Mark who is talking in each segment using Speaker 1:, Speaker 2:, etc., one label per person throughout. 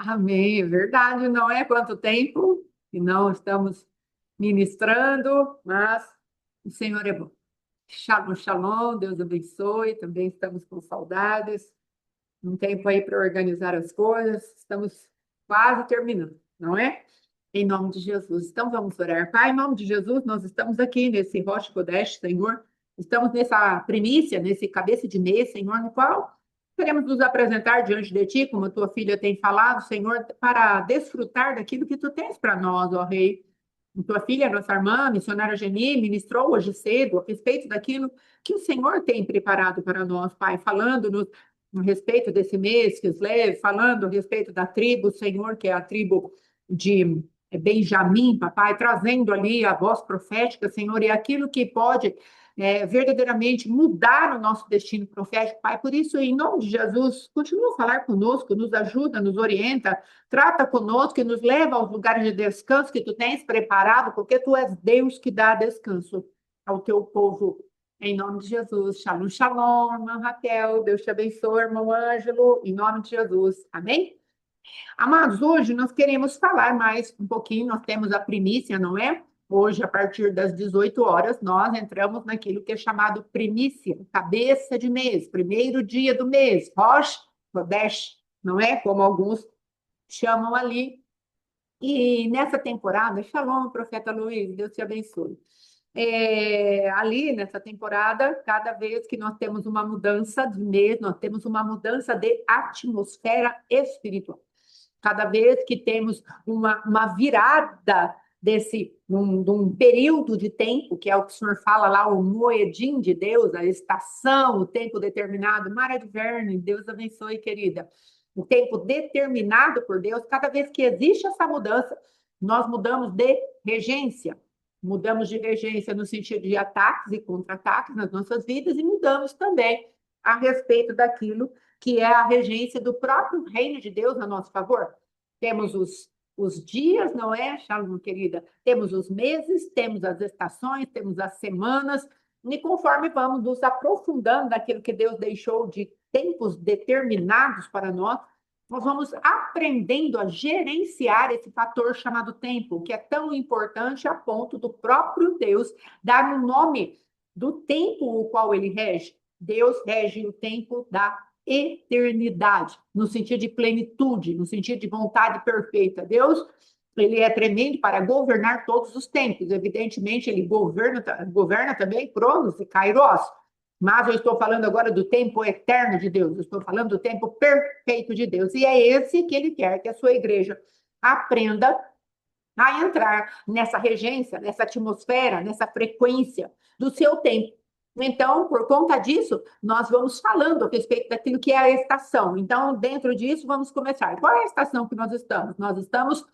Speaker 1: Amém, é verdade, não é quanto tempo que não estamos ministrando, mas o Senhor é bom. Shalom, shalom, Deus abençoe. Também estamos com saudades, um tempo aí para organizar as coisas, estamos quase terminando, não é? Em nome de Jesus. Então vamos orar. Pai, em nome de Jesus, nós estamos aqui nesse Rosh Kodesh, Senhor. Estamos nessa primícia, nesse cabeça de mês, Senhor, no qual queremos nos apresentar diante de Ti, como a Tua filha tem falado, Senhor, para desfrutar daquilo que Tu tens para nós, ó Rei. Tua filha, nossa irmã, a missionária Geni, ministrou hoje cedo a respeito daquilo que o Senhor tem preparado para nós, Pai, falando a respeito desse mês que os leve, falando a respeito da tribo, Senhor, que é a tribo de Benjamim, papai, trazendo ali a voz profética, Senhor, e aquilo que pode verdadeiramente mudar o nosso destino profético, Pai. Por isso, em nome de Jesus, continua a falar conosco, nos ajuda, nos orienta, trata conosco e nos leva aos lugares de descanso que tu tens preparado, porque tu és Deus que dá descanso ao teu povo. Em nome de Jesus. Shalom, shalom, irmã Raquel. Deus te abençoe, irmão Ângelo. Em nome de Jesus. Amém? Amados, hoje nós queremos falar mais um pouquinho, nós temos a primícia, não é? Hoje, a partir das 18 horas, nós entramos naquilo que é chamado primícia, cabeça de mês, primeiro dia do mês, Rosh Chodesh, não é? Como alguns chamam ali. E nessa temporada, Shalom, profeta Luiz, Deus te abençoe. Ali nessa temporada, cada vez que nós temos uma mudança de mês, nós temos uma mudança de atmosfera espiritual. Cada vez que temos uma virada de um período de tempo, que é o que o senhor fala lá, o moedim de Deus, a estação, o tempo determinado, Mara de Verne, Deus abençoe, querida. O tempo determinado por Deus, cada vez que existe essa mudança, nós mudamos de regência. Mudamos de regência no sentido de ataques e contra-ataques nas nossas vidas e mudamos também a respeito daquilo que é a regência do próprio reino de Deus a nosso favor. Temos os dias, não é, Shalom, querida? Temos os meses, temos as estações, temos as semanas, e conforme vamos nos aprofundando naquilo que Deus deixou de tempos determinados para nós, nós vamos aprendendo a gerenciar esse fator chamado tempo, que é tão importante a ponto do próprio Deus dar um nome do tempo o qual ele rege. Deus rege o tempo da eternidade, no sentido de plenitude, no sentido de vontade perfeita. Deus, ele é tremendo para governar todos os tempos. Evidentemente, ele governa também Cronos e Kairos. Mas eu estou falando agora do tempo eterno de Deus, eu estou falando do tempo perfeito de Deus. E é esse que ele quer que a sua igreja aprenda a entrar nessa regência, nessa atmosfera, nessa frequência do seu tempo. Então, por conta disso, nós vamos falando a respeito daquilo que é a estação. Então, dentro disso, vamos começar. Qual é a estação que nós estamos? Nós estamos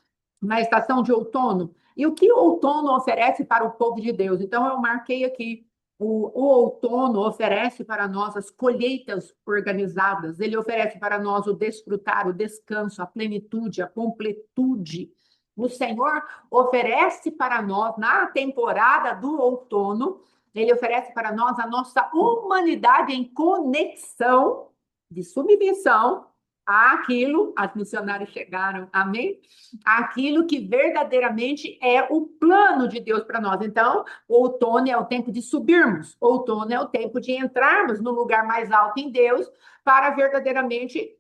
Speaker 1: na estação de outono. E o que o outono oferece para o povo de Deus? Então, eu marquei aqui. O outono oferece para nós as colheitas organizadas, ele oferece para nós o desfrutar, o descanso, a plenitude, a completude. O Senhor oferece para nós, na temporada do outono, ele oferece para nós a nossa humanidade em conexão de submissão àquilo, as missionárias chegaram, amém? Aquilo que verdadeiramente é o plano de Deus para nós. Então, o outono é o tempo de subirmos, o outono é o tempo de entrarmos no lugar mais alto em Deus para verdadeiramente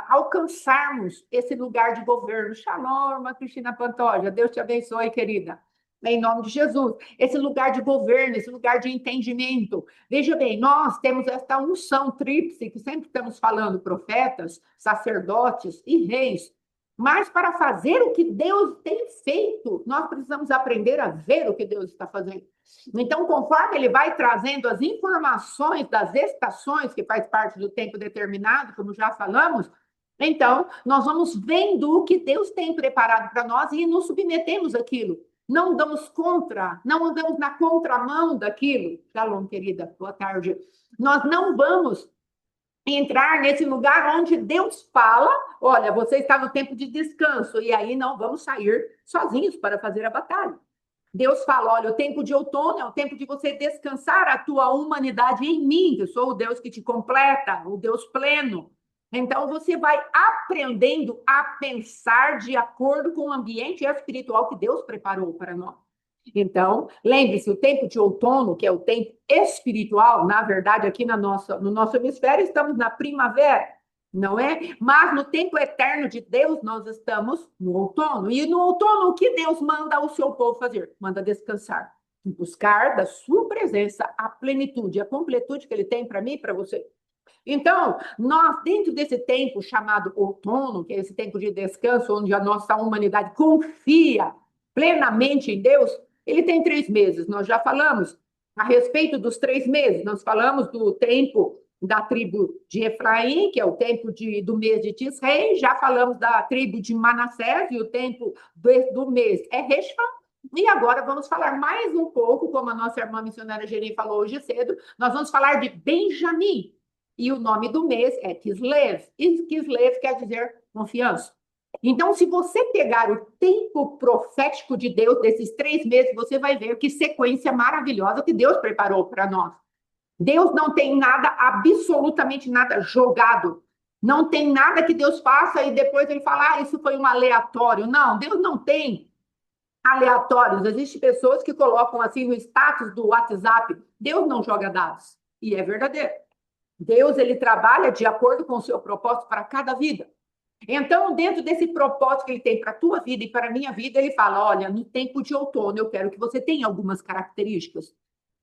Speaker 1: alcançarmos esse lugar de governo. Shalom, irmã Cristina Pantoja, Deus te abençoe, querida. Em nome de Jesus, esse lugar de governo, esse lugar de entendimento. Veja bem, nós temos esta unção tríplice, que sempre estamos falando, profetas, sacerdotes e reis. Mas para fazer o que Deus tem feito, nós precisamos aprender a ver o que Deus está fazendo. Então, conforme ele vai trazendo as informações das estações, que faz parte do tempo determinado, como já falamos, então, nós vamos vendo o que Deus tem preparado para nós e nos submetemos àquilo. Não damos contra, não andamos na contramão daquilo. Shalom, querida, boa tarde. Nós não vamos entrar nesse lugar onde Deus fala, olha, você está no tempo de descanso, e aí não vamos sair sozinhos para fazer a batalha. Deus fala, olha, o tempo de outono é o tempo de você descansar a tua humanidade em mim, que eu sou o Deus que te completa, o Deus pleno. Então, você vai aprendendo a pensar de acordo com o ambiente espiritual que Deus preparou para nós. Então, lembre-se, o tempo de outono, que é o tempo espiritual, na verdade, aqui no nosso hemisfério, estamos na primavera, não é? Mas no tempo eterno de Deus, nós estamos no outono. E no outono, o que Deus manda o seu povo fazer? Manda descansar, buscar da sua presença a plenitude, a completude que ele tem para mim e para você. Então, nós, dentro desse tempo chamado outono, que é esse tempo de descanso, onde a nossa humanidade confia plenamente em Deus, ele tem 3 meses. Nós já falamos a respeito dos 3 meses. Nós falamos do tempo da tribo de Efraim, que é o tempo do mês de Tisrei. Já falamos da tribo de Manassés, e o tempo do mês é Reshvan. E agora vamos falar mais um pouco, como a nossa irmã missionária Geni falou hoje cedo, nós vamos falar de Benjamim. E o nome do mês é Kislev. E Kislev quer dizer confiança. Então, se você pegar o tempo profético de Deus desses 3 meses, você vai ver que sequência maravilhosa que Deus preparou para nós. Deus não tem nada, absolutamente nada jogado. Não tem nada que Deus faça e depois ele fala, isso foi um aleatório. Não, Deus não tem aleatórios. Existem pessoas que colocam assim no status do WhatsApp, Deus não joga dados. E é verdadeiro. Deus, ele trabalha de acordo com o seu propósito para cada vida. Então, dentro desse propósito que ele tem para a tua vida e para a minha vida, ele fala, olha, no tempo de outono, eu quero que você tenha algumas características.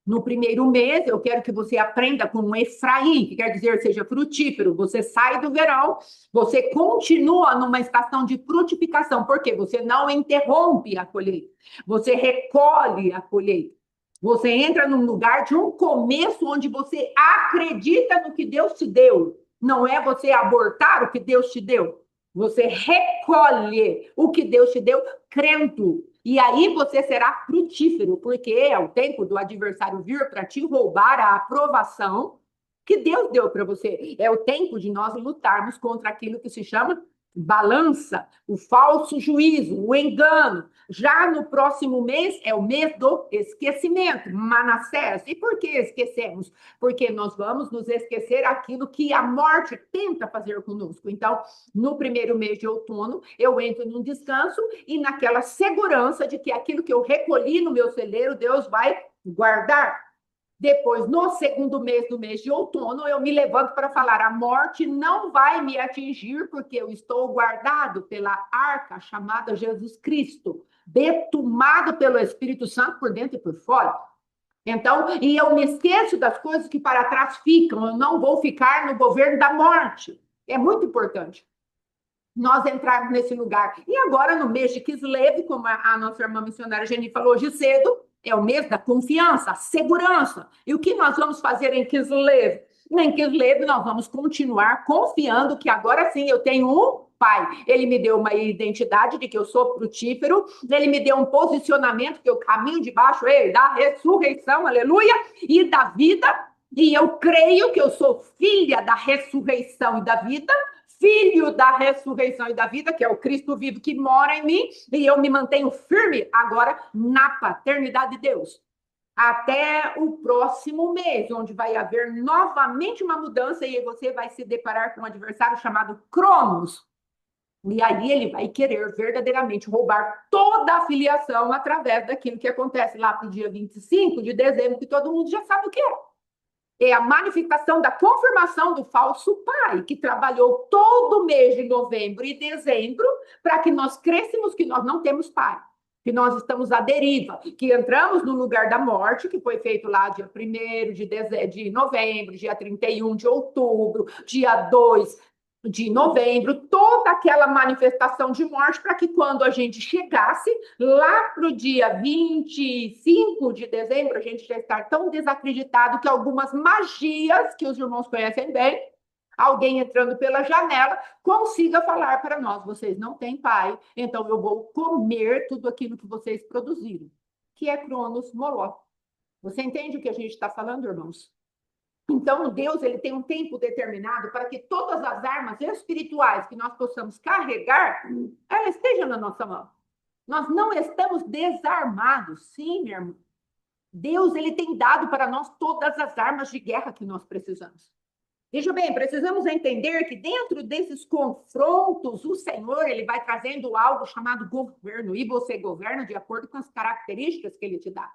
Speaker 1: No primeiro mês, eu quero que você aprenda com um Efraim, que quer dizer, seja frutífero. Você sai do verão, você continua numa estação de frutificação, porque você não interrompe a colheita, você recolhe a colheita. Você entra num lugar de um começo onde você acredita no que Deus te deu. Não é você abortar o que Deus te deu. Você recolhe o que Deus te deu crendo. E aí você será frutífero, porque é o tempo do adversário vir para te roubar a aprovação que Deus deu para você. É o tempo de nós lutarmos contra aquilo que se chama balança, o falso juízo, o engano. Já no próximo mês é o mês do esquecimento, Manassés. E por que esquecemos? Porque nós vamos nos esquecer aquilo que a morte tenta fazer conosco. Então, no primeiro mês de outono, eu entro num descanso e naquela segurança de que aquilo que eu recolhi no meu celeiro, Deus vai guardar. Depois, no segundo mês do mês de outono, eu me levanto para falar, a morte não vai me atingir, porque eu estou guardado pela arca chamada Jesus Cristo, betumado pelo Espírito Santo por dentro e por fora. Então, e eu me esqueço das coisas que para trás ficam, eu não vou ficar no governo da morte. É muito importante nós entrarmos nesse lugar. E agora, no mês de Kislev, como a nossa irmã missionária Geni falou hoje cedo, é o mês da confiança, a segurança. E o que nós vamos fazer em Kislev? Em Kislev, nós vamos continuar confiando que agora sim eu tenho um pai. Ele me deu uma identidade de que eu sou frutífero, ele me deu um posicionamento que eu caminho debaixo da ressurreição, aleluia, e da vida. E eu creio que eu sou filha da ressurreição e da vida, filho da ressurreição e da vida, que é o Cristo vivo que mora em mim, e eu me mantenho firme agora na paternidade de Deus. Até o próximo mês, onde vai haver novamente uma mudança e você vai se deparar com um adversário chamado Cronos. E aí ele vai querer verdadeiramente roubar toda a filiação através daquilo que acontece lá para o dia 25 de dezembro, que todo mundo já sabe o que é. É a manifestação da confirmação do falso pai, que trabalhou todo mês de novembro e dezembro para que nós crescêssemos que nós não temos pai, que nós estamos à deriva, que entramos no lugar da morte, que foi feito lá dia 1º de novembro, dia 31 de outubro, dia 2 de novembro, toda aquela manifestação de morte para que quando a gente chegasse lá para o dia 25 de dezembro, a gente já está tão desacreditado que algumas magias que os irmãos conhecem bem, alguém entrando pela janela, consiga falar para nós, vocês não têm pai, então eu vou comer tudo aquilo que vocês produziram, que é Cronos Moloch. Você entende o que a gente está falando, irmãos? Então, Deus ele tem um tempo determinado para que todas as armas espirituais que nós possamos carregar, elas estejam na nossa mão. Nós não estamos desarmados, sim, minha irmã. Deus ele tem dado para nós todas as armas de guerra que nós precisamos. Veja bem, precisamos entender que dentro desses confrontos, o Senhor ele vai trazendo algo chamado governo, e você governa de acordo com as características que ele te dá.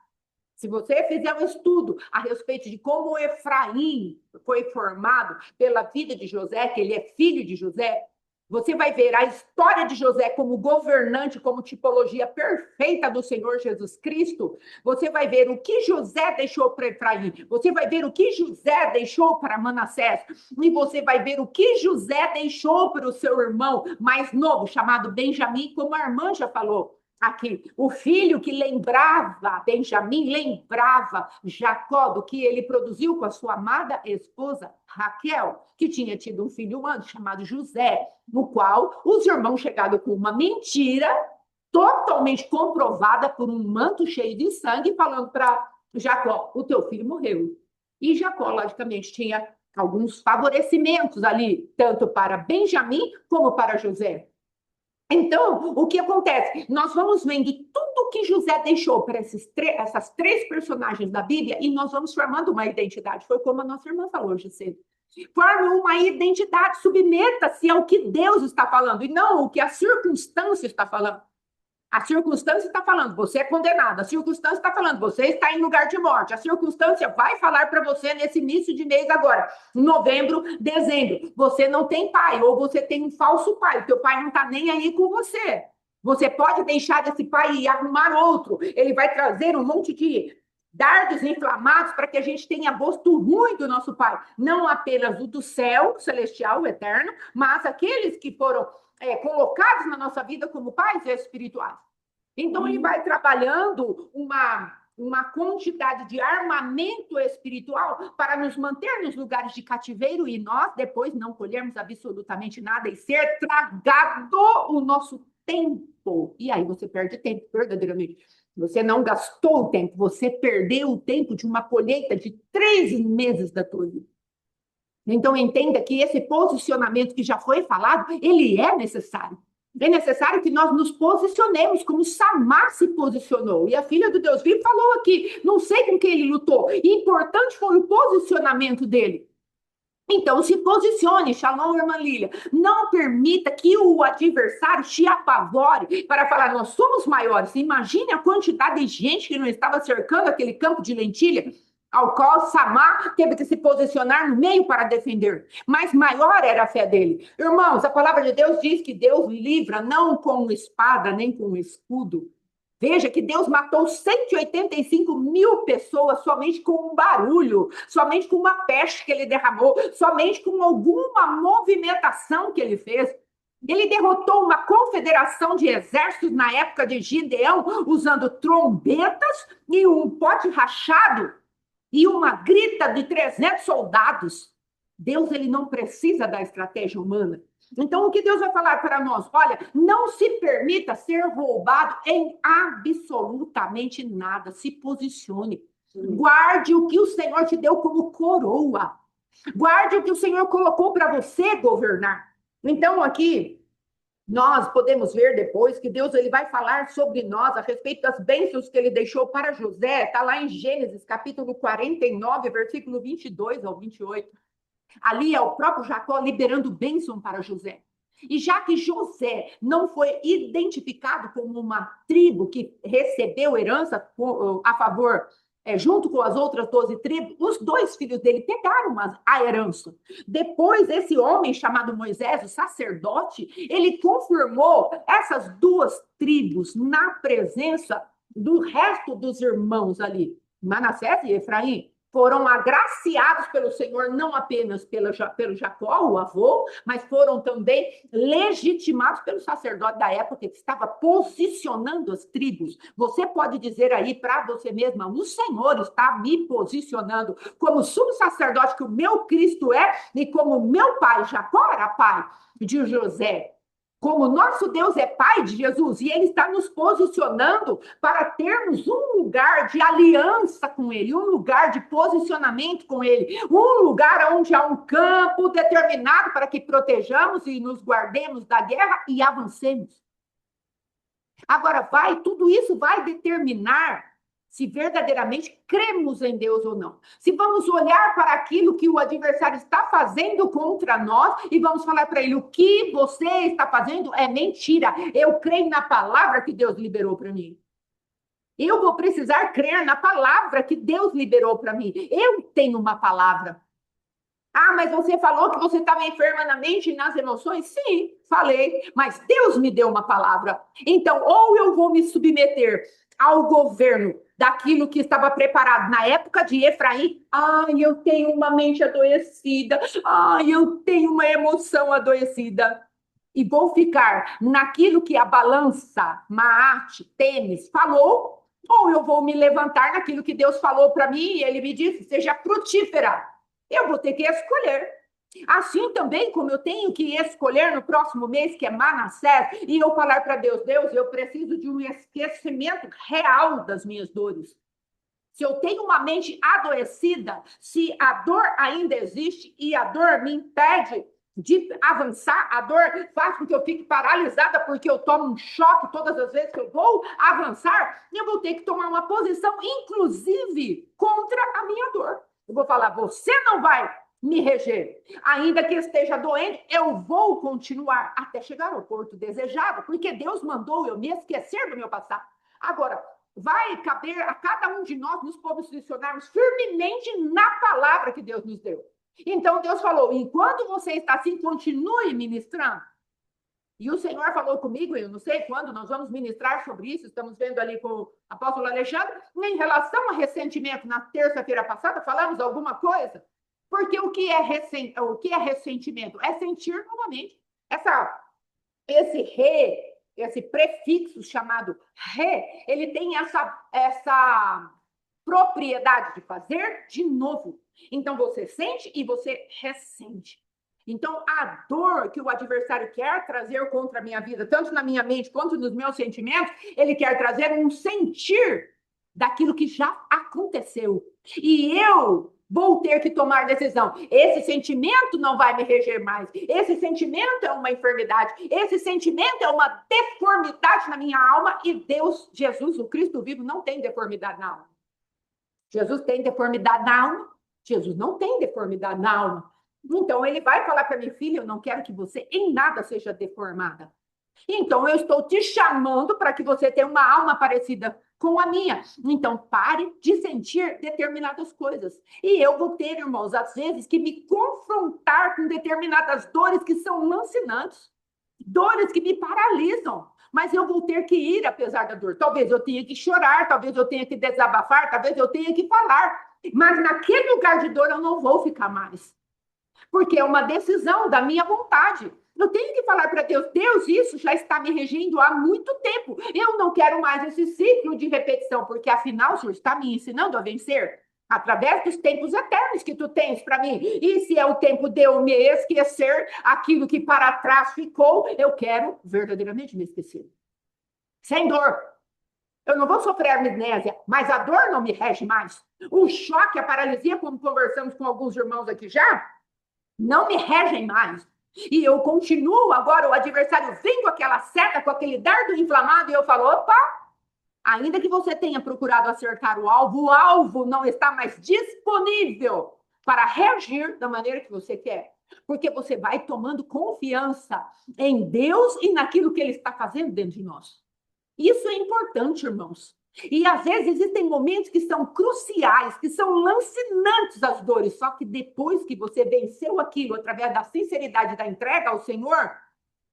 Speaker 1: Se você fizer um estudo a respeito de como Efraim foi formado pela vida de José, que ele é filho de José, você vai ver a história de José como governante, como tipologia perfeita do Senhor Jesus Cristo. Você vai ver o que José deixou para Efraim. Você vai ver o que José deixou para Manassés. E você vai ver o que José deixou para o seu irmão mais novo, chamado Benjamim, como a irmã já falou. Aqui, o filho que lembrava, Benjamim lembrava Jacó do que ele produziu com a sua amada esposa Raquel, que tinha tido um filho antes chamado José, no qual os irmãos chegaram com uma mentira totalmente comprovada por um manto cheio de sangue, falando para Jacó: o teu filho morreu. E Jacó, logicamente, tinha alguns favorecimentos ali, tanto para Benjamim como para José. Então, o que acontece? Nós vamos vendo tudo que José deixou para essas três personagens da Bíblia e nós vamos formando uma identidade. Foi como a nossa irmã falou hoje cedo. Forme uma identidade, submeta-se ao que Deus está falando e não o que a circunstância está falando. A circunstância está falando, você é condenado. A circunstância está falando, você está em lugar de morte. A circunstância vai falar para você nesse início de mês agora, novembro, dezembro. Você não tem pai, ou você tem um falso pai. O teu pai não está nem aí com você. Você pode deixar desse pai e arrumar outro. Ele vai trazer um monte de dardos inflamados para que a gente tenha gosto ruim do nosso pai. Não apenas o do céu, celestial, eterno, mas aqueles que foram colocados na nossa vida como pais espirituais. Então, ele vai trabalhando uma quantidade de armamento espiritual para nos manter nos lugares de cativeiro e nós depois não colhermos absolutamente nada e ser tragado o nosso tempo. E aí você perde tempo, verdadeiramente. Você não gastou o tempo, você perdeu o tempo de uma colheita de 3 meses da tua vida. Então, entenda que esse posicionamento que já foi falado, ele é necessário. É necessário que nós nos posicionemos como Samar se posicionou. E a filha do Deus vivo falou aqui, não sei com quem ele lutou. E importante foi o posicionamento dele. Então, se posicione, Shalom, irmã Lília. Não permita que o adversário te apavore para falar, nós somos maiores. Imagine a quantidade de gente que não estava cercando aquele campo de lentilha, ao qual Samar teve que se posicionar no meio para defender. Mas maior era a fé dele. Irmãos, a palavra de Deus diz que Deus livra não com espada, nem com escudo. Veja que Deus matou 185 mil pessoas somente com um barulho, somente com uma peste que ele derramou, somente com alguma movimentação que ele fez. Ele derrotou uma confederação de exércitos na época de Gideão, usando trombetas e um pote rachado e uma grita de 300 soldados. Deus ele não precisa da estratégia humana. Então, o que Deus vai falar para nós? Olha, não se permita ser roubado em absolutamente nada. Se posicione. Guarde o que o Senhor te deu como coroa. Guarde o que o Senhor colocou para você governar. Então, aqui, nós podemos ver depois que Deus ele vai falar sobre nós a respeito das bênçãos que ele deixou para José. Está lá em Gênesis, capítulo 49, versículo 22 ao 28. Ali é o próprio Jacó liberando bênção para José. E já que José não foi identificado como uma tribo que recebeu herança a favor, junto com as outras 12 tribos, os 2 filhos dele pegaram a herança. Depois, esse homem chamado Moisés, o sacerdote, ele confirmou essas 2 tribos na presença do resto dos irmãos ali, Manassés e Efraim. Foram agraciados pelo Senhor, não apenas pelo Jacó, o avô, mas foram também legitimados pelo sacerdote da época que estava posicionando as tribos. Você pode dizer aí para você mesma, o Senhor está me posicionando como sumo sacerdote que o meu Cristo é e como o meu pai, Jacó, era pai de José. Como nosso Deus é pai de Jesus, e ele está nos posicionando para termos um lugar de aliança com ele, um lugar de posicionamento com ele, um lugar onde há um campo determinado para que protejamos e nos guardemos da guerra e avancemos. Agora, tudo isso vai determinar se verdadeiramente cremos em Deus ou não. Se vamos olhar para aquilo que o adversário está fazendo contra nós e vamos falar para ele: o que você está fazendo é mentira. Eu creio na palavra que Deus liberou para mim. Eu vou precisar crer na palavra que Deus liberou para mim. Eu tenho uma palavra. Ah, mas você falou que você estava enferma na mente e nas emoções? Sim, falei, mas Deus me deu uma palavra. Então, ou eu vou me submeter ao governo daquilo que estava preparado na época de Efraim. Ai, eu tenho uma mente adoecida. Ai, eu tenho uma emoção adoecida. E vou ficar naquilo que a balança, Maate, Tênis, falou, ou eu vou me levantar naquilo que Deus falou para mim e ele me disse: seja frutífera. Eu vou ter que escolher. Assim também como eu tenho que escolher no próximo mês, que é Manassés, e eu falar para Deus: Deus, eu preciso de um esquecimento real das minhas dores. Se eu tenho uma mente adoecida, se a dor ainda existe e a dor me impede de avançar, a dor faz com que eu fique paralisada porque eu tomo um choque todas as vezes que eu vou avançar, eu vou ter que tomar uma posição, inclusive, contra a minha dor. Eu vou falar: você não vai me reger. Ainda que esteja doente, eu vou continuar até chegar ao porto desejado, porque Deus mandou eu me esquecer do meu passado. Agora, vai caber a cada um de nós nos posicionarmos firmemente na palavra que Deus nos deu. Então, Deus falou: enquanto você está assim, continue ministrando. E o Senhor falou comigo, eu não sei quando, nós vamos ministrar sobre isso, estamos vendo ali com o apóstolo Alexandre, em relação a ressentimento, na terça-feira passada, falamos alguma coisa? Porque o que é ressentimento? É sentir novamente. Esse prefixo chamado re, ele tem essa propriedade de fazer de novo. Então, você sente e você ressente. Então, a dor que o adversário quer trazer contra a minha vida, tanto na minha mente quanto nos meus sentimentos, ele quer trazer um sentir daquilo que já aconteceu. E eu vou ter que tomar decisão. Esse sentimento não vai me reger mais. Esse sentimento é uma enfermidade. Esse sentimento é uma deformidade na minha alma. E Deus, Jesus, o Cristo vivo, não tem deformidade na alma. Jesus tem deformidade na alma? Jesus não tem deformidade na alma. Então, ele vai falar para minha filha: eu não quero que você em nada seja deformada. Então, eu estou te chamando para que você tenha uma alma parecida com a minha. Então, pare de sentir determinadas coisas. E eu vou ter, irmãos, às vezes, que me confrontar com determinadas dores que são lancinantes, dores que me paralisam. Mas eu vou ter que ir apesar da dor. Talvez eu tenha que chorar, talvez eu tenha que desabafar, talvez eu tenha que falar. Mas naquele lugar de dor eu não vou ficar mais. Porque é uma decisão da minha vontade. Eu tenho que falar para Deus: Deus, isso já está me regendo há muito tempo. Eu não quero mais esse ciclo de repetição, porque afinal o Senhor está me ensinando a vencer através dos tempos eternos que tu tens para mim. E se é o tempo de eu me esquecer aquilo que para trás ficou, eu quero verdadeiramente me esquecer. Sem dor. Eu não vou sofrer amnésia, mas a dor não me rege mais. O choque, a paralisia, como conversamos com alguns irmãos aqui já, não me regem mais. E eu continuo agora, o adversário vem com aquela seta, com aquele dardo inflamado, e eu falo: opa, ainda que você tenha procurado acertar o alvo não está mais disponível para reagir da maneira que você quer. Porque você vai tomando confiança em Deus e naquilo que Ele está fazendo dentro de nós. Isso é importante, irmãos. E às vezes existem momentos que são cruciais, que são lancinantes as dores, só que depois que você venceu aquilo através da sinceridade da entrega ao Senhor,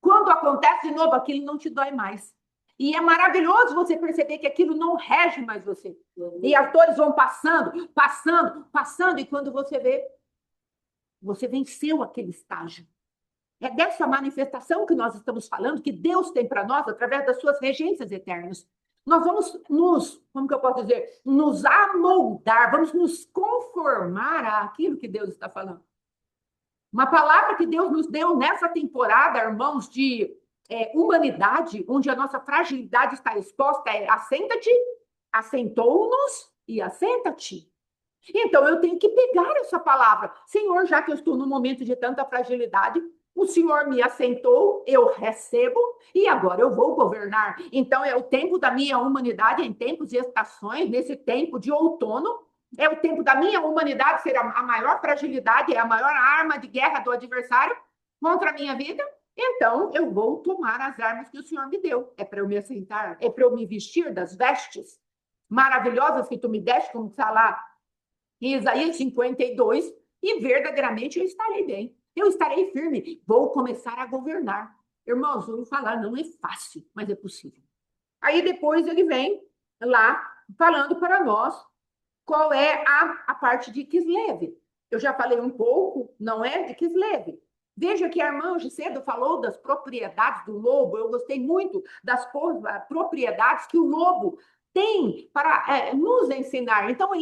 Speaker 1: quando acontece de novo, aquilo não te dói mais. E é maravilhoso você perceber que aquilo não rege mais você. E as dores vão passando, passando, passando, e quando você vê, você venceu aquele estágio. É dessa manifestação que nós estamos falando, que Deus tem para nós através das suas regências eternas. Nós vamos como que eu posso dizer, nos amoldar, vamos nos conformar àquilo que Deus está falando. Uma palavra que Deus nos deu nessa temporada, irmãos, de humanidade, onde a nossa fragilidade está exposta, é: assenta-te, assentou-nos e assenta-te. Então, eu tenho que pegar essa palavra. Senhor, já que eu estou num momento de tanta fragilidade, O Senhor me assentou, eu recebo e agora eu vou governar. Então é o tempo da minha humanidade em tempos e estações, nesse tempo de outono, é o tempo da minha humanidade ser a maior fragilidade, é a maior arma de guerra do adversário contra a minha vida. Então eu vou tomar as armas que o Senhor me deu. É para eu me assentar, é para eu me vestir das vestes maravilhosas que tu me deste, como está lá em Isaías 52, e verdadeiramente eu estarei bem. Eu estarei firme, vou começar a governar. Irmãos, vou falar, não é fácil, mas é possível. Aí depois ele vem lá falando para nós qual é a parte de Kislev. Eu já falei um pouco, não é? De Kislev. Veja que a irmã hoje cedo falou das propriedades do lobo. Eu gostei muito das propriedades que o lobo tem para nos ensinar. Então,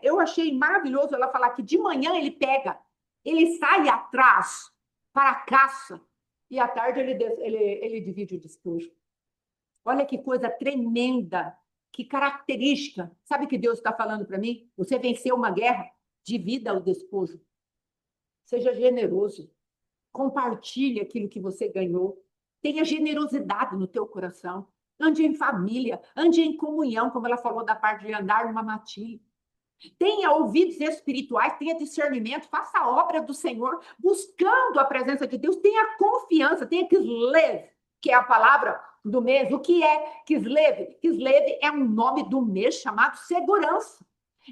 Speaker 1: eu achei maravilhoso ela falar que de manhã ele pega, ele sai atrás para a caça e à tarde ele divide o despojo. Olha que coisa tremenda, que característica. Sabe o que Deus está falando para mim? Você venceu uma guerra, divida o despojo. Seja generoso. Compartilhe aquilo que você ganhou. Tenha generosidade no teu coração. Ande em família, ande em comunhão, como ela falou da parte de andar numa matilha. Tenha ouvidos espirituais, tenha discernimento, faça a obra do Senhor, buscando a presença de Deus, tenha confiança, tenha Kislev, que é a palavra do mês. O que é Kislev? Kislev é um nome do mês chamado segurança.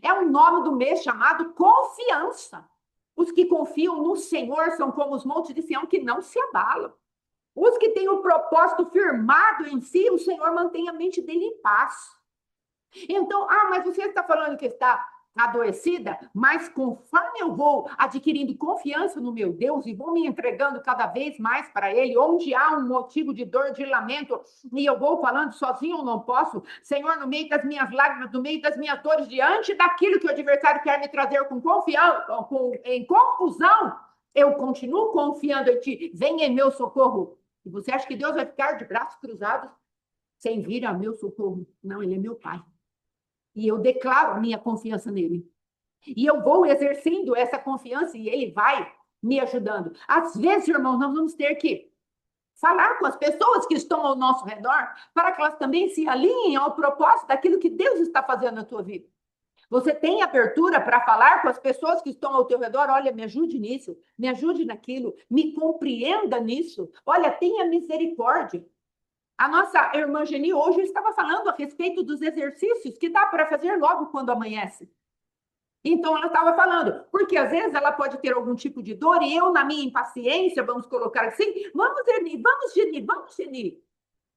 Speaker 1: É um nome do mês chamado confiança. Os que confiam no Senhor são como os montes de Sião que não se abalam. Os que têm o propósito firmado em si, o Senhor mantém a mente dele em paz. Então, mas você está falando que está adoecida, mas conforme eu vou adquirindo confiança no meu Deus e vou me entregando cada vez mais para Ele, onde há um motivo de dor, de lamento, e eu vou falando sozinho, eu não posso, Senhor, no meio das minhas lágrimas, no meio das minhas dores, diante daquilo que o adversário quer me trazer com confiança, em confusão, eu continuo confiando em Ti, venha em meu socorro. E você acha que Deus vai ficar de braços cruzados sem vir a meu socorro? Não, Ele é meu Pai. E eu declaro a minha confiança nele. E eu vou exercendo essa confiança e ele vai me ajudando. Às vezes, irmãos, nós vamos ter que falar com as pessoas que estão ao nosso redor para que elas também se alinhem ao propósito daquilo que Deus está fazendo na tua vida. Você tem abertura para falar com as pessoas que estão ao teu redor? Olha, me ajude nisso, me ajude naquilo, me compreenda nisso. Olha, tenha misericórdia. A nossa irmã Geni hoje estava falando a respeito dos exercícios que dá para fazer logo quando amanhece. Então, ela estava falando, porque às vezes ela pode ter algum tipo de dor e eu, na minha impaciência, vamos colocar assim, vamos, Geni, vamos, Geni.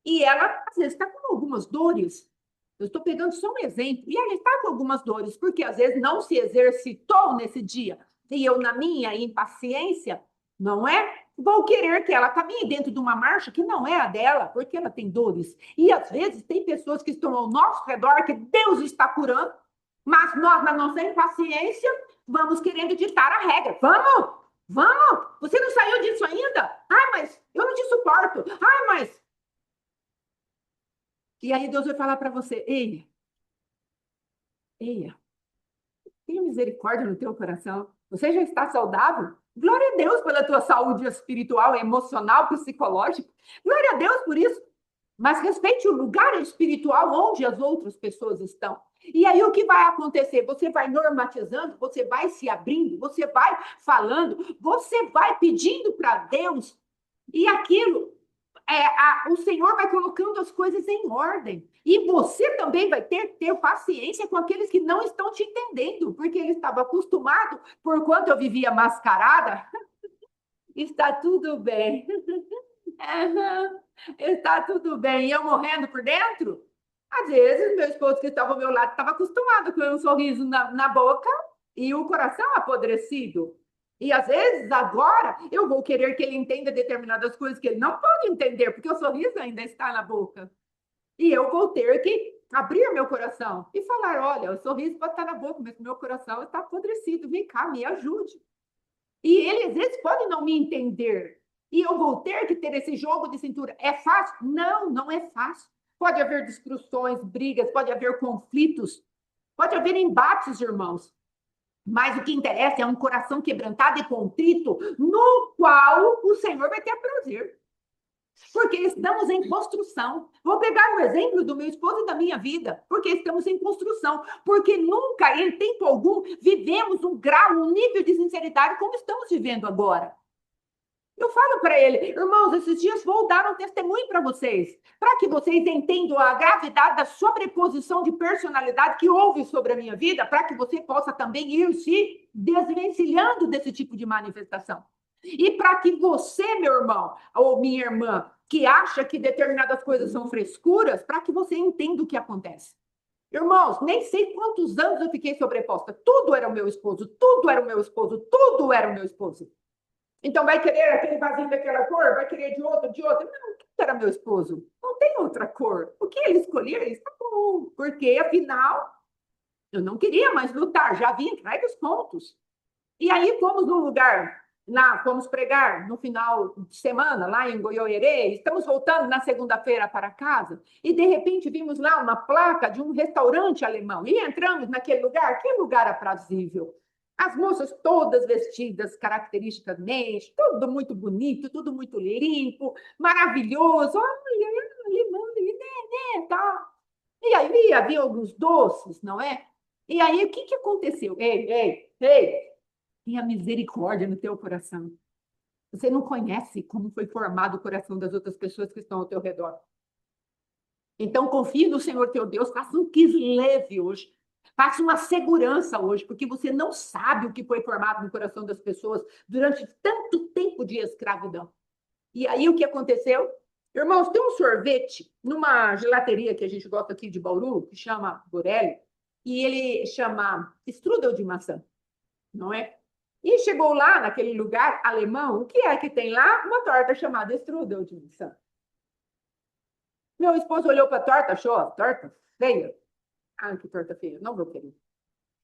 Speaker 1: E ela, às vezes, está com algumas dores. Eu estou pegando só um exemplo. E ela está com algumas dores, porque às vezes não se exercitou nesse dia. E eu, na minha impaciência, não é? Vou querer que ela caminhe dentro de uma marcha que não é a dela, porque ela tem dores. E às vezes tem pessoas que estão ao nosso redor que Deus está curando, mas nós, na nossa impaciência, vamos querendo ditar a regra. Vamos, vamos, você não saiu disso ainda? Ai, mas eu não te suporto. Ai, mas... E aí Deus vai falar para você, eia, tenha misericórdia no teu coração. Você já está saudável? Glória a Deus pela tua saúde espiritual, emocional, psicológica. Glória a Deus por isso. Mas respeite o lugar espiritual onde as outras pessoas estão. E aí o que vai acontecer? Você vai normatizando, você vai se abrindo, você vai falando, você vai pedindo para Deus e aquilo o Senhor vai colocando as coisas em ordem. E você também vai ter paciência com aqueles que não estão te entendendo, porque ele estava acostumado, por quanto eu vivia mascarada, está tudo bem. Está tudo bem. E eu morrendo por dentro? Às vezes, meu esposo que estava ao meu lado estava acostumado com um sorriso na boca e o coração apodrecido. E às vezes, agora, eu vou querer que ele entenda determinadas coisas que ele não pode entender, porque o sorriso ainda está na boca. E eu vou ter que abrir meu coração e falar, olha, o sorriso pode estar na boca, mas meu coração está apodrecido. Vem cá, me ajude. E ele, às vezes, pode não me entender. E eu vou ter que ter esse jogo de cintura. É fácil? Não, não é fácil. Pode haver discussões, brigas, pode haver conflitos, pode haver embates, irmãos. Mas o que interessa é um coração quebrantado e contrito, no qual o Senhor vai ter prazer. Porque estamos em construção. Vou pegar o exemplo do meu esposo e da minha vida, porque estamos em construção. Porque nunca, em tempo algum, vivemos um grau, um nível de sinceridade como estamos vivendo agora. Eu falo para ele, irmãos, esses dias vou dar um testemunho para vocês, para que vocês entendam a gravidade da sobreposição de personalidade que houve sobre a minha vida, para que você possa também ir se desvencilhando desse tipo de manifestação. E para que você, meu irmão, ou minha irmã, que acha que determinadas coisas são frescuras, para que você entenda o que acontece. Irmãos, nem sei quantos anos eu fiquei sobreposta. Tudo era o meu esposo, tudo era o meu esposo, tudo era o meu esposo. Então, vai querer aquele vasinho daquela cor? Vai querer de outro, de outra? Não, tudo era meu esposo. Não tem outra cor. O que ele escolher, está bom. Porque, afinal, eu não queria mais lutar. Já havia entregue os pontos. E aí, fomos num lugar, fomos pregar no final de semana, lá em Goiôerê. Estamos voltando na segunda-feira para casa. E, de repente, vimos lá uma placa de um restaurante alemão. E entramos naquele lugar. Que lugar aprazível. As moças todas vestidas caracteristicamente, tudo muito bonito, tudo muito limpo, maravilhoso. Olha, limão, né, tá. E aí havia alguns doces, não é? E aí o que aconteceu? Ei, tenha misericórdia no teu coração. Você não conhece como foi formado o coração das outras pessoas que estão ao teu redor. Então confie no Senhor teu Deus, faça um quiz leve hoje. Faça uma segurança hoje, porque você não sabe o que foi formado no coração das pessoas durante tanto tempo de escravidão. E aí o que aconteceu? Irmãos, tem um sorvete numa gelateria que a gente gosta aqui de Bauru, que chama Borelli, e ele chama strudel de maçã, não é? E chegou lá, naquele lugar alemão, o que é que tem lá? Uma torta chamada strudel de maçã. Meu esposo olhou para a torta, achou a torta feia. Ah, que torta feia, não vou querer.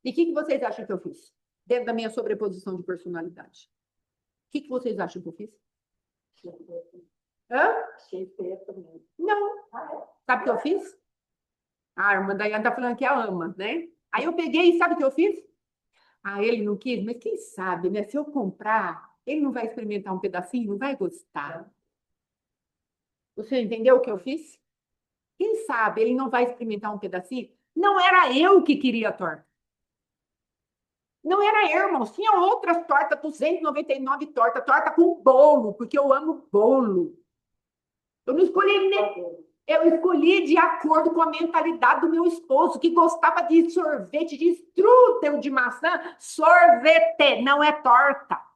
Speaker 1: E o que vocês acham que eu fiz? Dentro da minha sobreposição de personalidade. O que vocês acham que eu fiz? Hã? Achei feia também. Não. Sabe o que eu fiz? A irmã Daiane tá falando que a ama, né? Aí eu peguei e sabe o que eu fiz? Ah, ele não quis, mas quem sabe, né? Se eu comprar, ele não vai experimentar um pedacinho, não vai gostar. Você entendeu o que eu fiz? Quem sabe ele não vai experimentar um pedacinho? Não era eu que queria a torta. Não era eu, irmão. Tinha outras tortas, 299 tortas, torta com bolo, porque eu amo bolo. Eu não escolhi nem. Eu escolhi de acordo com a mentalidade do meu esposo, que gostava de sorvete, de strudel de maçã. Sorvete, não é torta.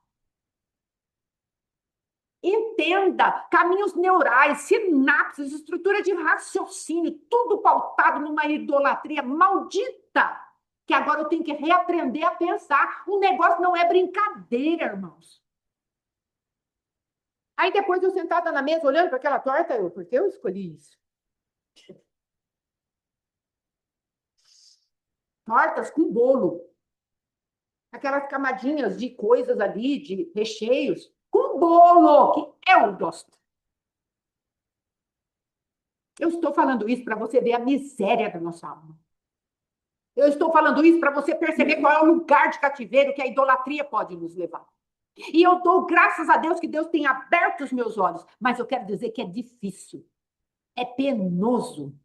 Speaker 1: Entenda, caminhos neurais, sinapses, estrutura de raciocínio, tudo pautado numa idolatria maldita, que agora eu tenho que reaprender a pensar. O negócio não é brincadeira, irmãos. Aí depois eu sentada na mesa, olhando para aquela torta, por que eu escolhi isso? Tortas com bolo. Aquelas camadinhas de coisas ali, de recheios, com bolo, que eu gosto. Eu estou falando isso para você ver a miséria da nossa alma. Eu estou falando isso para você perceber qual é o lugar de cativeiro que a idolatria pode nos levar. E eu dou graças a Deus que Deus tem aberto os meus olhos, mas eu quero dizer que é difícil, é penoso,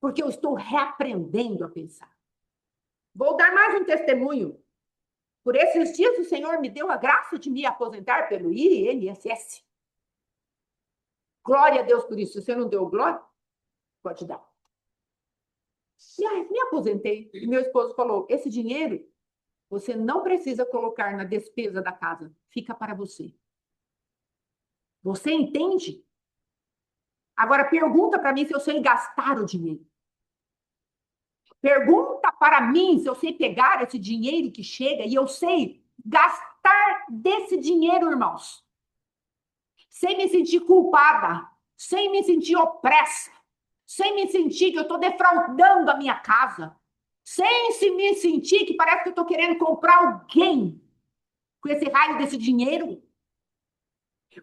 Speaker 1: porque eu estou reaprendendo a pensar. Vou dar mais um testemunho. Por esses dias o Senhor me deu a graça de me aposentar pelo INSS. Glória a Deus por isso. Se você não deu glória, pode dar. E aí, me aposentei. E meu esposo falou, esse dinheiro você não precisa colocar na despesa da casa. Fica para você. Você entende? Agora, pergunta para mim se eu sei gastar o dinheiro. Pergunta para mim se eu sei pegar esse dinheiro que chega e eu sei gastar desse dinheiro, irmãos. Sem me sentir culpada, sem me sentir opressa, sem me sentir que eu estou defraudando a minha casa, sem se me sentir que parece que eu estou querendo comprar alguém com esse raio desse dinheiro.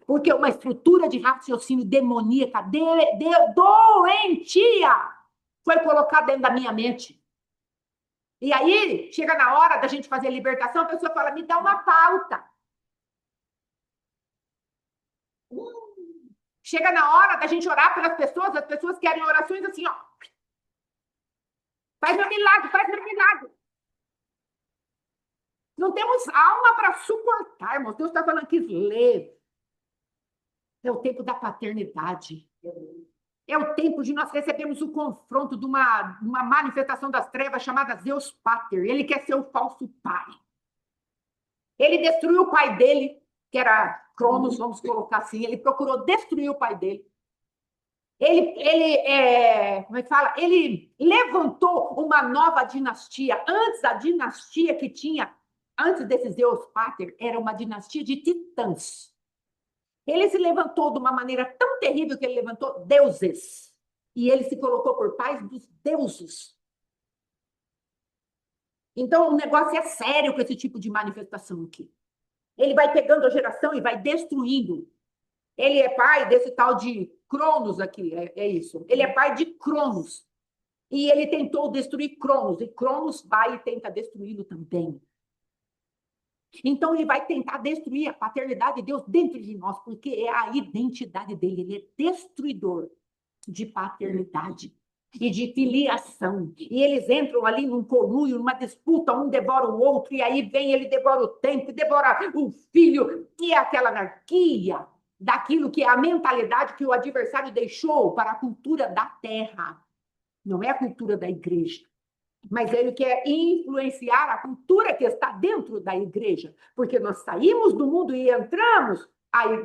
Speaker 1: Porque uma estrutura de raciocínio demoníaca, doentia, foi colocada dentro da minha mente. E aí, chega na hora da gente fazer a libertação, a pessoa fala, me dá uma pauta. Chega na hora da gente orar pelas pessoas, as pessoas querem orações assim, ó. Faz meu milagre, faz meu milagre. Não temos alma para suportar, irmãos. Deus está falando que lê. É o tempo da paternidade. É o tempo de nós recebermos o confronto de uma manifestação das trevas chamada Zeus Pater. Ele quer ser o falso pai. Ele destruiu o pai dele, que era Cronos, vamos colocar assim. Ele procurou destruir o pai dele. Como é que fala? Ele levantou uma nova dinastia. Antes, a dinastia que tinha, antes desse Zeus Pater, era uma dinastia de titãs. Ele se levantou de uma maneira tão terrível que ele levantou deuses. E ele se colocou por pais dos deuses. Então, o negócio é sério com esse tipo de manifestação aqui. Ele vai pegando a geração e vai destruindo. Ele é pai desse tal de Cronos aqui, é isso. Ele é pai de Cronos. E ele tentou destruir Cronos. E Cronos vai e tenta destruí-lo também. Então, ele vai tentar destruir a paternidade de Deus dentro de nós, porque é a identidade dele. Ele é destruidor de paternidade e de filiação. E eles entram ali num conluio, numa disputa, um devora o outro, e aí vem, ele devora o tempo, devora o filho, e é aquela anarquia daquilo que é a mentalidade que o adversário deixou para a cultura da terra. Não é a cultura da igreja. Mas ele quer influenciar a cultura que está dentro da igreja, porque nós saímos do mundo e entramos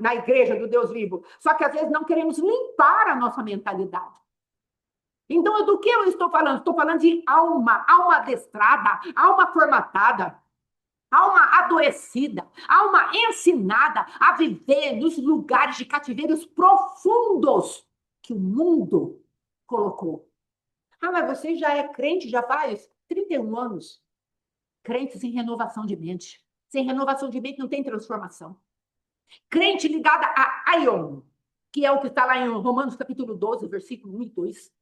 Speaker 1: na igreja do Deus vivo, só que às vezes não queremos limpar a nossa mentalidade. Então, do que eu estou falando? Estou falando de alma adestrada, alma formatada, alma adoecida, alma ensinada a viver nos lugares de cativeiros profundos que o mundo colocou. Ah, mas você já é crente, já faz 31 anos. Crente sem renovação de mente. Sem renovação de mente não tem transformação. Crente ligada a Aion, que é o que está lá em Romanos capítulo 12, versículo 1 e 2.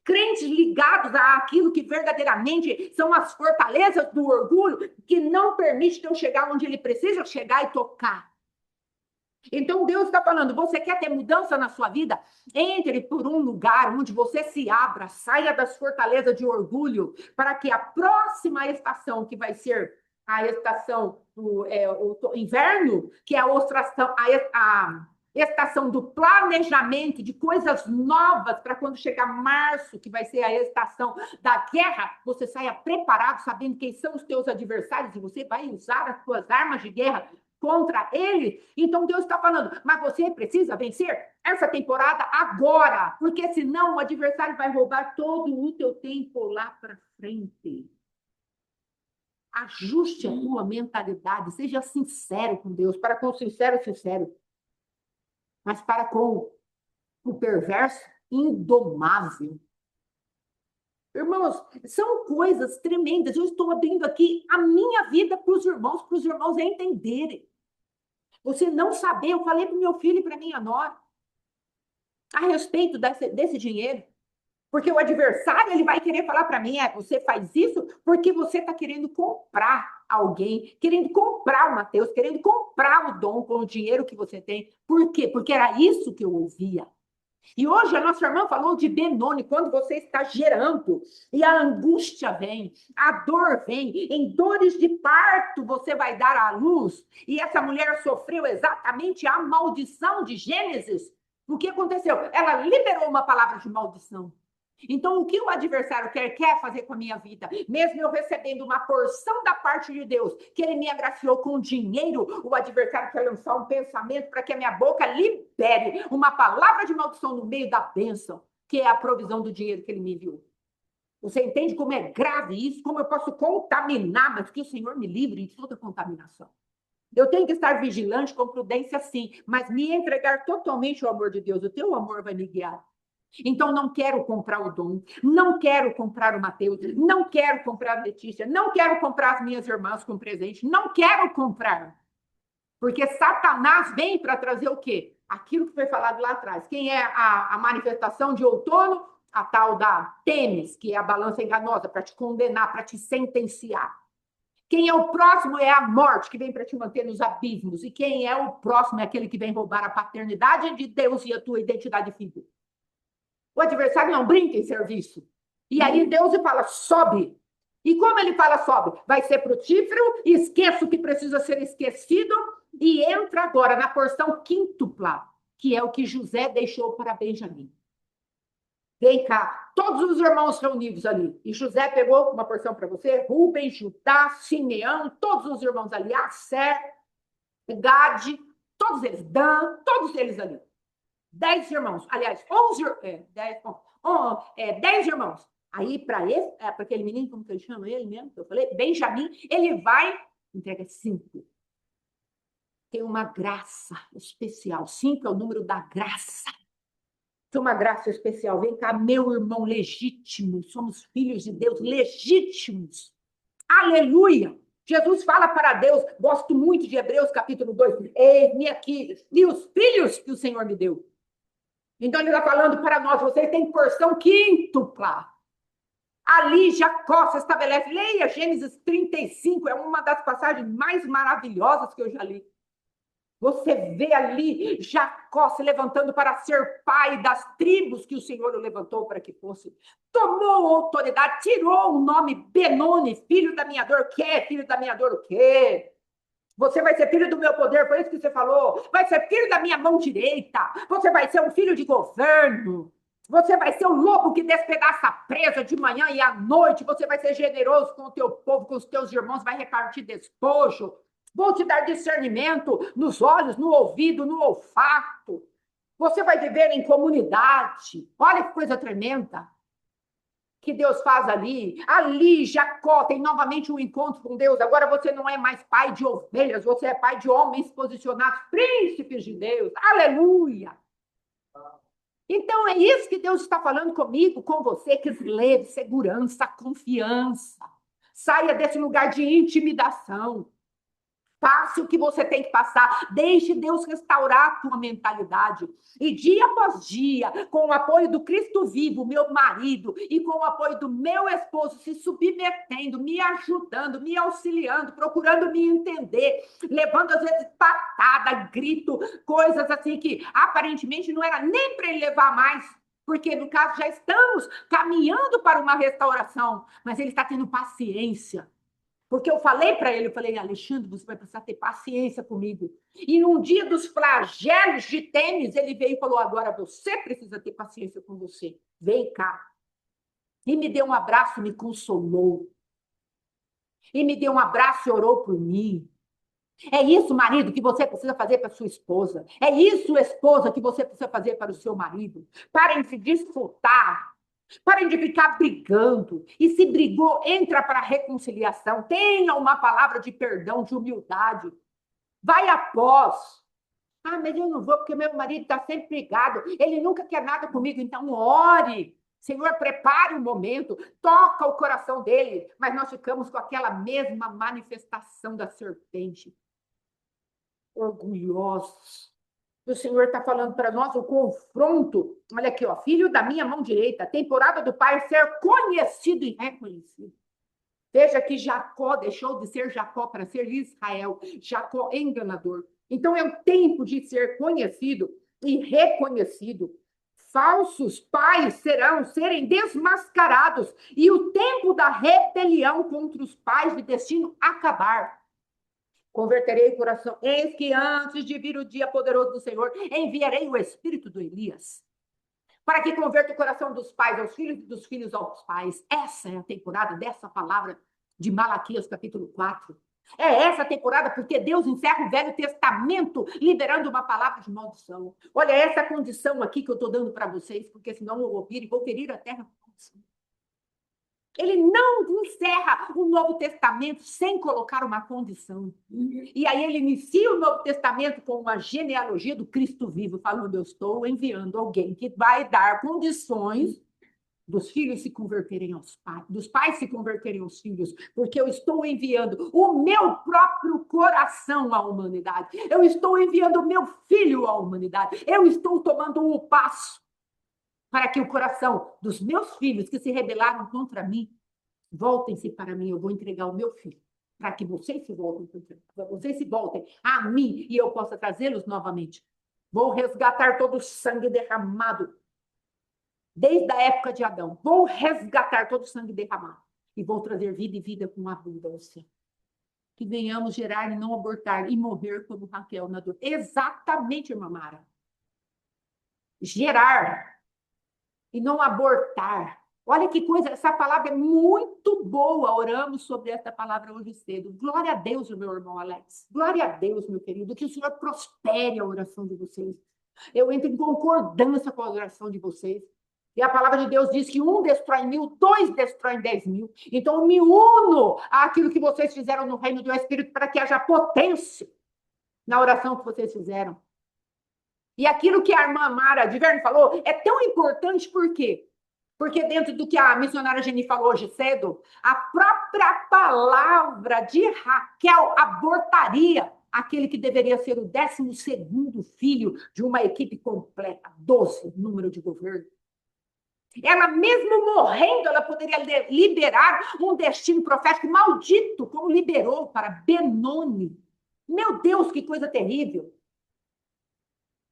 Speaker 1: Crentes ligados àquilo que verdadeiramente são as fortalezas do orgulho, que não permite eu chegar onde ele precisa chegar e tocar. Então, Deus está falando, você quer ter mudança na sua vida? Entre por um lugar onde você se abra, saia das fortalezas de orgulho, para que a próxima estação, que vai ser a estação do inverno, que é a estação do planejamento, de coisas novas, para quando chegar março, que vai ser a estação da guerra, você saia preparado, sabendo quem são os teus adversários, e você vai usar as suas armas de guerra contra ele. Então Deus está falando, mas você precisa vencer essa temporada agora, porque senão o adversário vai roubar todo o teu tempo lá para frente. Ajuste a tua mentalidade, seja sincero com Deus, para com o sincero, mas para com o perverso, indomável. Irmãos, são coisas tremendas. Eu estou abrindo aqui a minha vida para os irmãos entenderem. Você não saber, eu falei para o meu filho e para minha nora a respeito desse dinheiro. Porque o adversário, ele vai querer falar para mim, você faz isso porque você está querendo comprar alguém, querendo comprar o Mateus, querendo comprar o dom com o dinheiro que você tem. Por quê? Porque era isso que eu ouvia. E hoje a nossa irmã falou de Benoni, quando você está gerando, e a angústia vem, a dor vem, em dores de parto você vai dar à luz, e essa mulher sofreu exatamente a maldição de Gênesis. O que aconteceu? Ela liberou uma palavra de maldição. Então, o que o adversário quer fazer com a minha vida? Mesmo eu recebendo uma porção da parte de Deus, que ele me agraciou com dinheiro, o adversário quer lançar um pensamento para que a minha boca libere uma palavra de maldição no meio da bênção, que é a provisão do dinheiro que ele me enviou. Você entende como é grave isso? Como eu posso contaminar, mas que o Senhor me livre de toda contaminação. Eu tenho que estar vigilante com prudência, sim, mas me entregar totalmente ao amor de Deus. O teu amor vai me guiar. Então, não quero comprar o Dom, não quero comprar o Mateus, não quero comprar a Letícia, não quero comprar as minhas irmãs com presente, não quero comprar. Porque Satanás vem para trazer o quê? Aquilo que foi falado lá atrás. Quem é a manifestação de outono? a tal da Tênis, que é a balança enganosa, para te condenar, para te sentenciar. Quem é o próximo é a morte, que vem para te manter nos abismos. E quem é o próximo é aquele que vem roubar a paternidade de Deus e a tua identidade de filho. O adversário não brinca em serviço. E aí Deus fala, sobe. E como ele fala, sobe? Vai ser frutífero, esqueça o que precisa ser esquecido e entra agora na porção quíntupla, que é o que José deixou para Benjamim. Vem cá, todos os irmãos reunidos ali. E José pegou uma porção para você, Rubem, Judá, Simeão, todos os irmãos ali, Asser, Gade, todos eles, Dan, todos eles ali. 10 irmãos, aliás, 10 irmãos. Aí, para aquele menino, como que ele chama ele mesmo, que eu falei, Benjamim, ele vai, entrega 5. Tem uma graça especial. 5 é o número da graça. Tem uma graça especial. Vem cá, meu irmão legítimo. Somos filhos de Deus legítimos. Aleluia! Jesus fala para Deus, gosto muito de Hebreus capítulo 2, eis-me aqui, e os filhos que o Senhor me deu. Então ele está falando para nós, vocês têm porção quíntupla. Ali Jacó se estabelece. Leia Gênesis 35, é uma das passagens mais maravilhosas que eu já li. Você vê ali Jacó se levantando para ser pai das tribos que o Senhor o levantou para que fosse. Tomou autoridade, tirou o nome Benoni, filho da minha dor. Que filho da minha dor o quê? Você vai ser filho do meu poder, foi isso que você falou. Vai ser filho da minha mão direita. Você vai ser um filho de governo. Você vai ser o lobo que despedaça a presa de manhã e à noite. Você vai ser generoso com o teu povo, com os teus irmãos, vai repartir despojo. Vou te dar discernimento nos olhos, no ouvido, no olfato. Você vai viver em comunidade. Olha que coisa tremenda que Deus faz ali. Ali, Jacó tem novamente um encontro com Deus. Agora você não é mais pai de ovelhas, você é pai de homens posicionados, príncipes de Deus. Aleluia! Então é isso que Deus está falando comigo, com você, que leve segurança, confiança. Saia desse lugar de intimidação. Passe o que você tem que passar, deixe Deus restaurar a tua mentalidade. E dia após dia, com o apoio do Cristo vivo, meu marido, e com o apoio do meu esposo, se submetendo, me ajudando, me auxiliando, procurando me entender, levando às vezes patada, grito, coisas assim que aparentemente não era nem para ele levar mais, porque no caso já estamos caminhando para uma restauração, mas ele está tendo paciência. Porque eu falei para ele, eu falei, Alexandre, você vai precisar ter paciência comigo. E num dia dos flagelos de Tênis, ele veio e falou, agora você precisa ter paciência com você. Vem cá. E me deu um abraço, me consolou. E me deu um abraço e orou por mim. É isso, marido, que você precisa fazer para sua esposa. É isso, esposa, que você precisa fazer para o seu marido. Parem de se disputar. Parem de ficar brigando. E se brigou, entra para a reconciliação. Tenha uma palavra de perdão, de humildade. Vai após. Ah, mas eu não vou porque meu marido está sempre brigado. Ele nunca quer nada comigo. Então, ore. Senhor, prepare o momento. Toca o coração dele. Mas nós ficamos com aquela mesma manifestação da serpente. Orgulhosos. O Senhor está falando para nós o confronto. Olha aqui, ó, filho da minha mão direita, temporada do Pai ser conhecido e reconhecido. Veja que Jacó deixou de ser Jacó para ser Israel. Jacó enganador. Então é o tempo de ser conhecido e reconhecido. Falsos pais serem desmascarados e o tempo da rebelião contra os pais de destino acabar. Converterei o coração. Eis que antes de vir o dia poderoso do Senhor, enviarei o espírito do Elias, para que converta o coração dos pais aos filhos e dos filhos aos pais. Essa é a temporada dessa palavra de Malaquias, capítulo 4. É essa temporada porque Deus encerra o Velho Testamento liberando uma palavra de maldição. Olha essa condição aqui que eu estou dando para vocês, porque senão eu ouvirem, vou ferir a terra com maldição. Ele não encerra o Novo Testamento sem colocar uma condição. E aí ele inicia o Novo Testamento com uma genealogia do Cristo vivo, falando, eu estou enviando alguém que vai dar condições dos filhos se converterem aos pais, dos pais se converterem aos filhos, porque eu estou enviando o meu próprio coração à humanidade. Eu estou enviando o meu filho à humanidade. Eu estou tomando um passo para que o coração dos meus filhos que se rebelaram contra mim, voltem-se para mim, eu vou entregar o meu filho, para que vocês se voltem a mim e eu possa trazê-los novamente. Vou resgatar todo o sangue derramado desde a época de Adão. Vou resgatar todo o sangue derramado e vou trazer vida e vida com abundância. Que venhamos gerar e não abortar e morrer como Raquel na dor. Exatamente, irmã Mara. Gerar e não abortar. Olha que coisa, essa palavra é muito boa. Oramos sobre essa palavra hoje cedo. Glória a Deus, meu irmão Alex. Glória a Deus, meu querido. Que o Senhor prospere a oração de vocês. Eu entro em concordância com a oração de vocês. E a palavra de Deus diz que 1 destrói 1000, 2 destroem 10.000. Então, eu me uno àquilo que vocês fizeram no reino do Espírito para que haja potência na oração que vocês fizeram. E aquilo que a irmã Mara de Verne falou é tão importante, por quê? Porque dentro do que a missionária Geni falou hoje cedo, a própria palavra de Raquel abortaria aquele que deveria ser o 12º filho de uma equipe completa, 12, número de governo. Ela mesmo morrendo, ela poderia liberar um destino profético maldito, como liberou para Benoni. Meu Deus, que coisa terrível!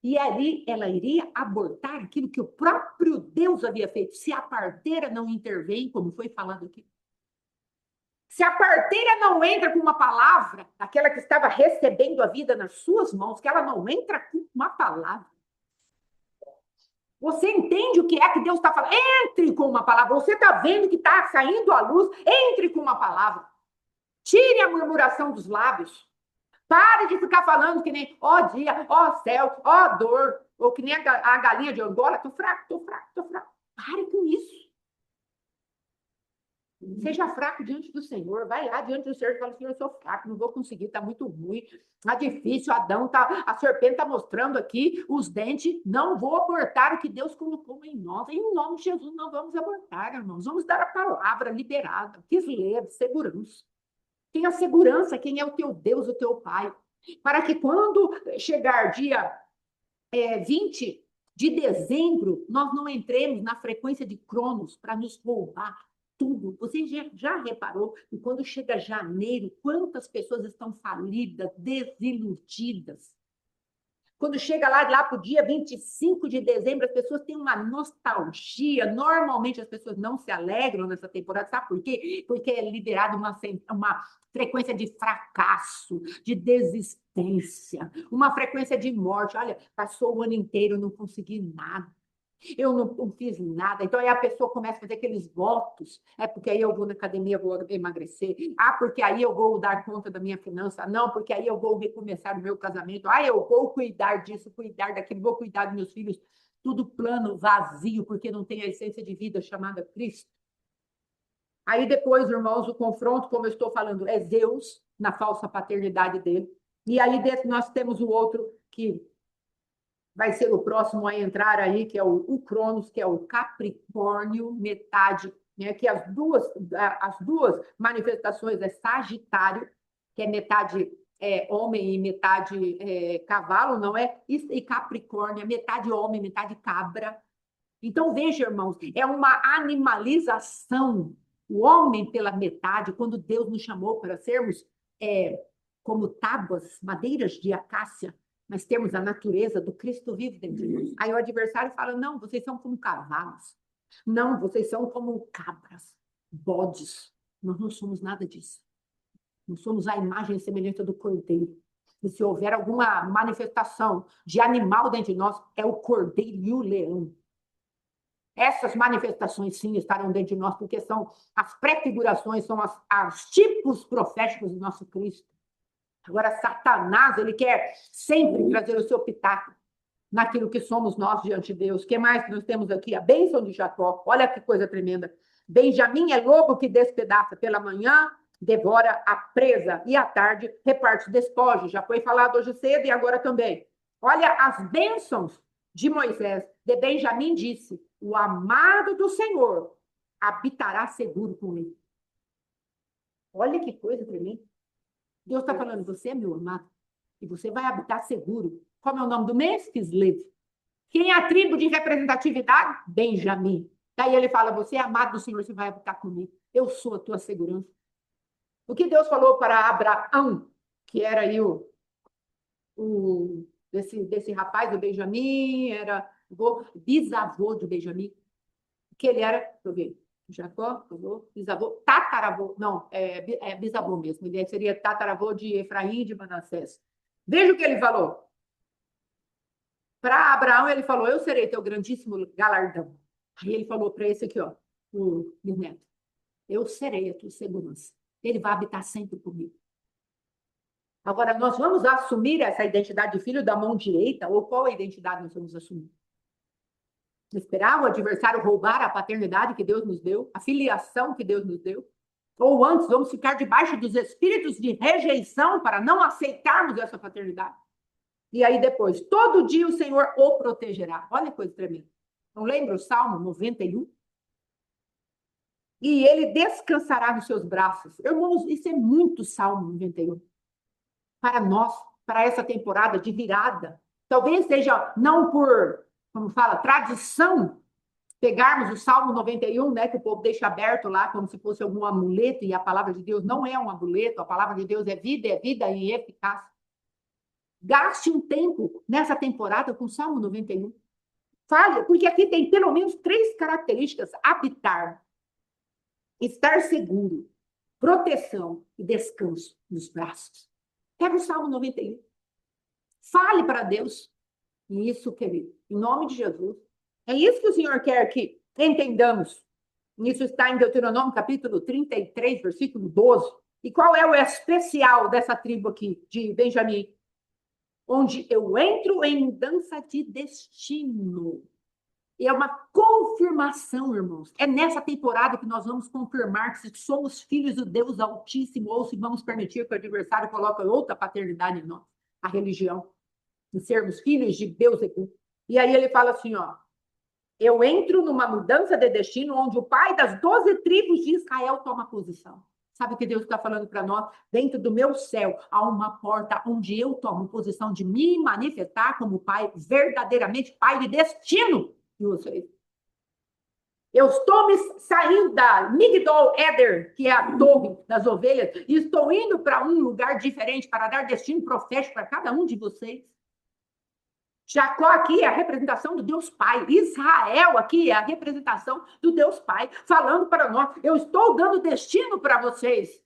Speaker 1: E ali ela iria abortar aquilo que o próprio Deus havia feito. Se a parteira não intervém, como foi falado aqui. Se a parteira não entra com uma palavra, aquela que estava recebendo a vida nas suas mãos, que ela não entra com uma palavra. Você entende o que é que Deus está falando? Entre com uma palavra. Você está vendo que está saindo à luz? Entre com uma palavra. Tire a murmuração dos lábios. Pare de ficar falando que nem ó dia, ó céu, ó dor, ou que nem a galinha de Angola. Tô fraco, tô fraco, tô fraco. Pare com isso. Seja fraco diante do Senhor. Vai lá diante do Senhor e fala, Senhor, eu sou fraco, não vou conseguir, tá muito ruim, tá difícil, Adão tá, a serpente tá mostrando aqui os dentes, não vou abortar o que Deus colocou em nós. Em nome de Jesus, não vamos abortar, irmãos. Vamos dar a palavra liberada, que leve, segurança. Tenha segurança, quem é o teu Deus, o teu Pai. Para que quando chegar dia 20 de dezembro, nós não entremos na frequência de Cronos para nos roubar tudo. Você já reparou que quando chega janeiro, quantas pessoas estão falidas, desiludidas? Quando chega lá para o dia 25 de dezembro, as pessoas têm uma nostalgia. Normalmente as pessoas não se alegram nessa temporada. Sabe por quê? Porque é liberada uma frequência de fracasso, de desistência, uma frequência de morte. Olha, passou o ano inteiro, eu não consegui nada. Eu não fiz nada. Então aí a pessoa começa a fazer aqueles votos. É porque aí eu vou na academia, vou emagrecer. Ah, porque aí eu vou dar conta da minha finança. Não, porque aí eu vou recomeçar o meu casamento. Ah, eu vou cuidar disso, cuidar daquilo, vou cuidar dos meus filhos. Tudo plano, vazio, porque não tem a essência de vida chamada Cristo. Aí depois, irmãos, o confronto, como eu estou falando, é Zeus, na falsa paternidade dele. E aí dentro nós temos o outro que vai ser o próximo a entrar aí, que é o Cronos, que é o Capricórnio, metade, né? Que as duas manifestações é Sagitário, que é metade homem e metade cavalo, não é? E Capricórnio é metade homem, metade cabra. Então, veja, irmãos, é uma animalização. O homem pela metade, quando Deus nos chamou para sermos como tábuas, madeiras de acácia, mas temos a natureza do Cristo vivo dentro de nós. Aí o adversário fala, não, vocês são como cavalos. Não, vocês são como cabras, bodes. Nós não somos nada disso. Nós somos a imagem e semelhança do Cordeiro. E se houver alguma manifestação de animal dentro de nós, é o Cordeiro e o leão. Essas manifestações, sim, estarão dentro de nós, porque são as prefigurações, são os tipos proféticos do nosso Cristo. Agora, Satanás, ele quer sempre trazer o seu pitaco naquilo que somos nós diante de Deus. O que mais nós temos aqui? A bênção de Jacó. Olha que coisa tremenda. Benjamim é lobo que despedaça pela manhã, devora a presa, e à tarde reparte despojos. Já foi falado hoje cedo e agora também. Olha as bênçãos de Moisés. De Benjamim disse, o amado do Senhor habitará seguro com ele. Olha que coisa tremenda. Deus está falando, você é meu amado, e você vai habitar seguro. Qual é o nome do mês? Kislev. Quem é a tribo de representatividade? Benjamim. Daí ele fala, você é amado do Senhor, você vai habitar comigo. Eu sou a tua segurança. O que Deus falou para Abraão, que era aí desse rapaz, do Benjamim, era bisavô de Benjamim, que ele era, deixa eu ver, Jacó, bisavô, tataravô, não, é bisavô mesmo, ele seria tataravô de Efraim e de Manassés. Veja o que ele falou. Para Abraão, ele falou, eu serei teu grandíssimo galardão. Aí ele falou para esse aqui, ó, o bisneto, eu serei a tua segurança. Ele vai habitar sempre comigo. Agora, nós vamos assumir essa identidade de filho da mão direita, ou qual a identidade nós vamos assumir? Esperar o adversário roubar a paternidade que Deus nos deu, a filiação que Deus nos deu? Ou antes, vamos ficar debaixo dos espíritos de rejeição para não aceitarmos essa paternidade? E aí depois, todo dia o Senhor o protegerá. Olha que coisa tremenda. Não lembra o Salmo 91? E ele descansará nos seus braços. Irmãos, isso é muito Salmo 91. Para nós, para essa temporada de virada. Talvez seja não por, como fala, tradição, pegarmos o Salmo 91, né, que o povo deixa aberto lá como se fosse algum amuleto, e a palavra de Deus não é um amuleto, a palavra de Deus é vida e eficácia. Gaste um tempo nessa temporada com o Salmo 91. Fale, porque aqui tem pelo menos 3 características: habitar, estar seguro, proteção e descanso nos braços. Pega o Salmo 91. Fale para Deus. E isso, querido, em nome de Jesus. É isso que o Senhor quer que entendamos. Isso está em Deuteronômio, capítulo 33, versículo 12. E qual é o especial dessa tribo aqui, de Benjamim? Onde eu entro em mudança de destino. E é uma confirmação, irmãos. É nessa temporada que nós vamos confirmar que somos filhos do Deus Altíssimo, ou se vamos permitir que o adversário coloque outra paternidade em nós, a religião, de sermos filhos de Deus. E aí ele fala assim, ó, eu entro numa mudança de destino onde o pai das 12 tribos de Israel toma posição. Sabe o que Deus está falando para nós? Dentro do meu céu há uma porta onde eu tomo posição de me manifestar como pai, verdadeiramente pai de destino de vocês. Eu estou me saindo da Migdol Eder, que é a torre das ovelhas, e estou indo para um lugar diferente para dar destino profético para cada um de vocês. Jacó aqui é a representação do Deus Pai. Israel aqui é a representação do Deus Pai, falando para nós, eu estou dando destino para vocês.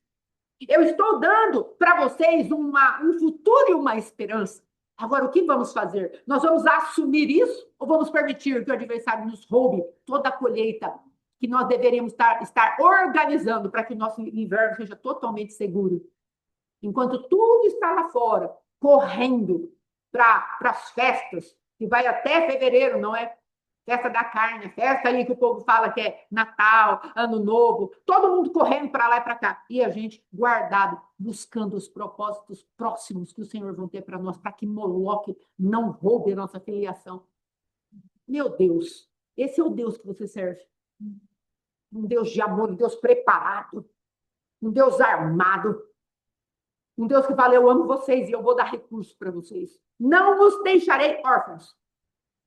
Speaker 1: Eu estou dando para vocês um futuro e uma esperança. Agora, o que vamos fazer? Nós vamos assumir isso ou vamos permitir que o adversário nos roube toda a colheita que nós deveríamos estar organizando para que o nosso inverno seja totalmente seguro? Enquanto tudo está lá fora, correndo para as festas, que vai até fevereiro, não é? Festa da carne, festa aí que o povo fala que é Natal, Ano Novo, todo mundo correndo para lá e para cá. E a gente guardado, buscando os propósitos próximos que o Senhor vão ter para nós, para que Moloque não roube a nossa filiação. Meu Deus, esse é o Deus que você serve. Um Deus de amor, um Deus preparado, um Deus armado, um Deus que fala, eu amo vocês e eu vou dar recursos para vocês. Não os deixarei órfãos.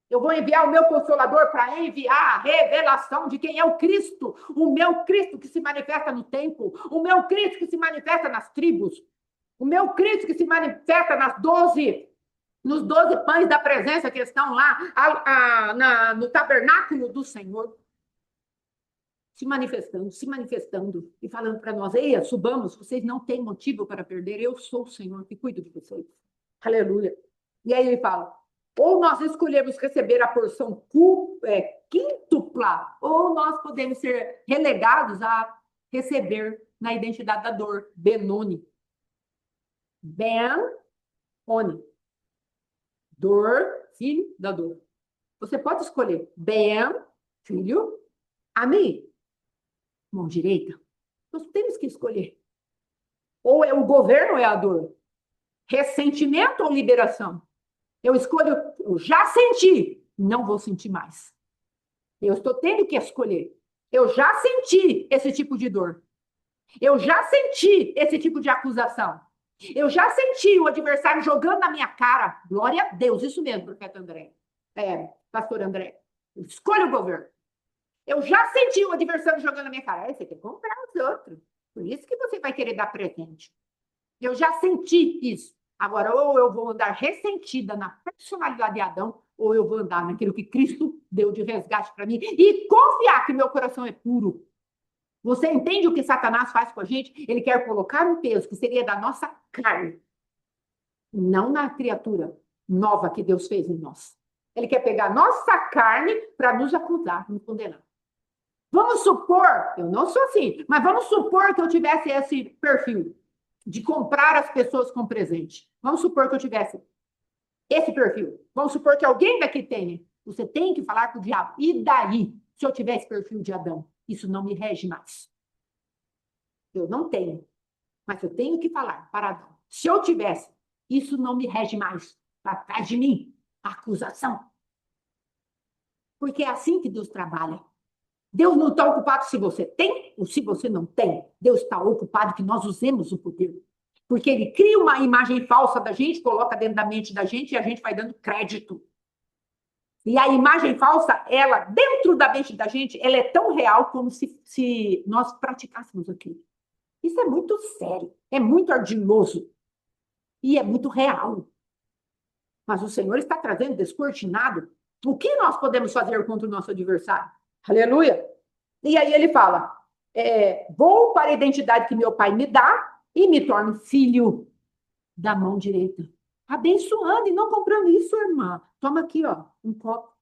Speaker 1: Eu vou enviar o meu Consolador para enviar a revelação de quem é o Cristo. O meu Cristo que se manifesta no templo. O meu Cristo que se manifesta nas tribos. O meu Cristo que se manifesta nos 12 pães da presença que estão lá no tabernáculo do Senhor. Se manifestando e falando para nós, ei, subamos, vocês não têm motivo para perder, eu sou o Senhor que cuido de vocês. Aleluia. E aí ele fala, ou nós escolhemos receber a porção quíntupla, ou nós podemos ser relegados a receber na identidade da dor, Benoni. Ben-oni. Dor, filho da dor. Você pode escolher Ben, filho, Ami, mão direita. Nós temos que escolher. Ou é o governo ou é a dor. Ressentimento ou liberação. Eu escolho, eu já senti, não vou sentir mais. Eu estou tendo que escolher. Eu já senti esse tipo de dor. Eu já senti esse tipo de acusação. Eu já senti o adversário jogando na minha cara. Glória a Deus, isso mesmo, profeta André. pastor André, escolha o governo. Eu já senti o adversário jogando na minha cara. Aí você quer comprar os outros. Por isso que você vai querer dar presente. Eu já senti isso. Agora, ou eu vou andar ressentida na personalidade de Adão, ou eu vou andar naquilo que Cristo deu de resgate para mim e confiar que meu coração é puro. Você entende o que Satanás faz com a gente? Ele quer colocar um peso que seria da nossa carne, não na criatura nova que Deus fez em nós. Ele quer pegar nossa carne para nos acusar, nos condenar. Vamos supor, eu não sou assim, mas vamos supor que eu tivesse esse perfil de comprar as pessoas com presente. Vamos supor que eu tivesse esse perfil. Vamos supor que alguém daqui tenha. Você tem que falar com o diabo. E daí, se eu tivesse perfil de Adão? Isso não me rege mais. Eu não tenho. Mas eu tenho que falar para Adão. Se eu tivesse, isso não me rege mais. Para trás de mim, a acusação. Porque é assim que Deus trabalha. Deus não está ocupado se você tem ou se você não tem. Deus está ocupado que nós usemos o poder. Porque ele cria uma imagem falsa da gente, coloca dentro da mente da gente e a gente vai dando crédito. E a imagem falsa, ela, dentro da mente da gente, ela é tão real como se nós praticássemos aquilo. Isso é muito sério, é muito ardiloso e é muito real. Mas o Senhor está trazendo descortinado o que nós podemos fazer contra o nosso adversário. Aleluia! E aí ele fala, vou para a identidade que meu pai me dá e me torno filho da mão direita. Abençoando e não comprando isso, irmã. Toma aqui, ó, um copo.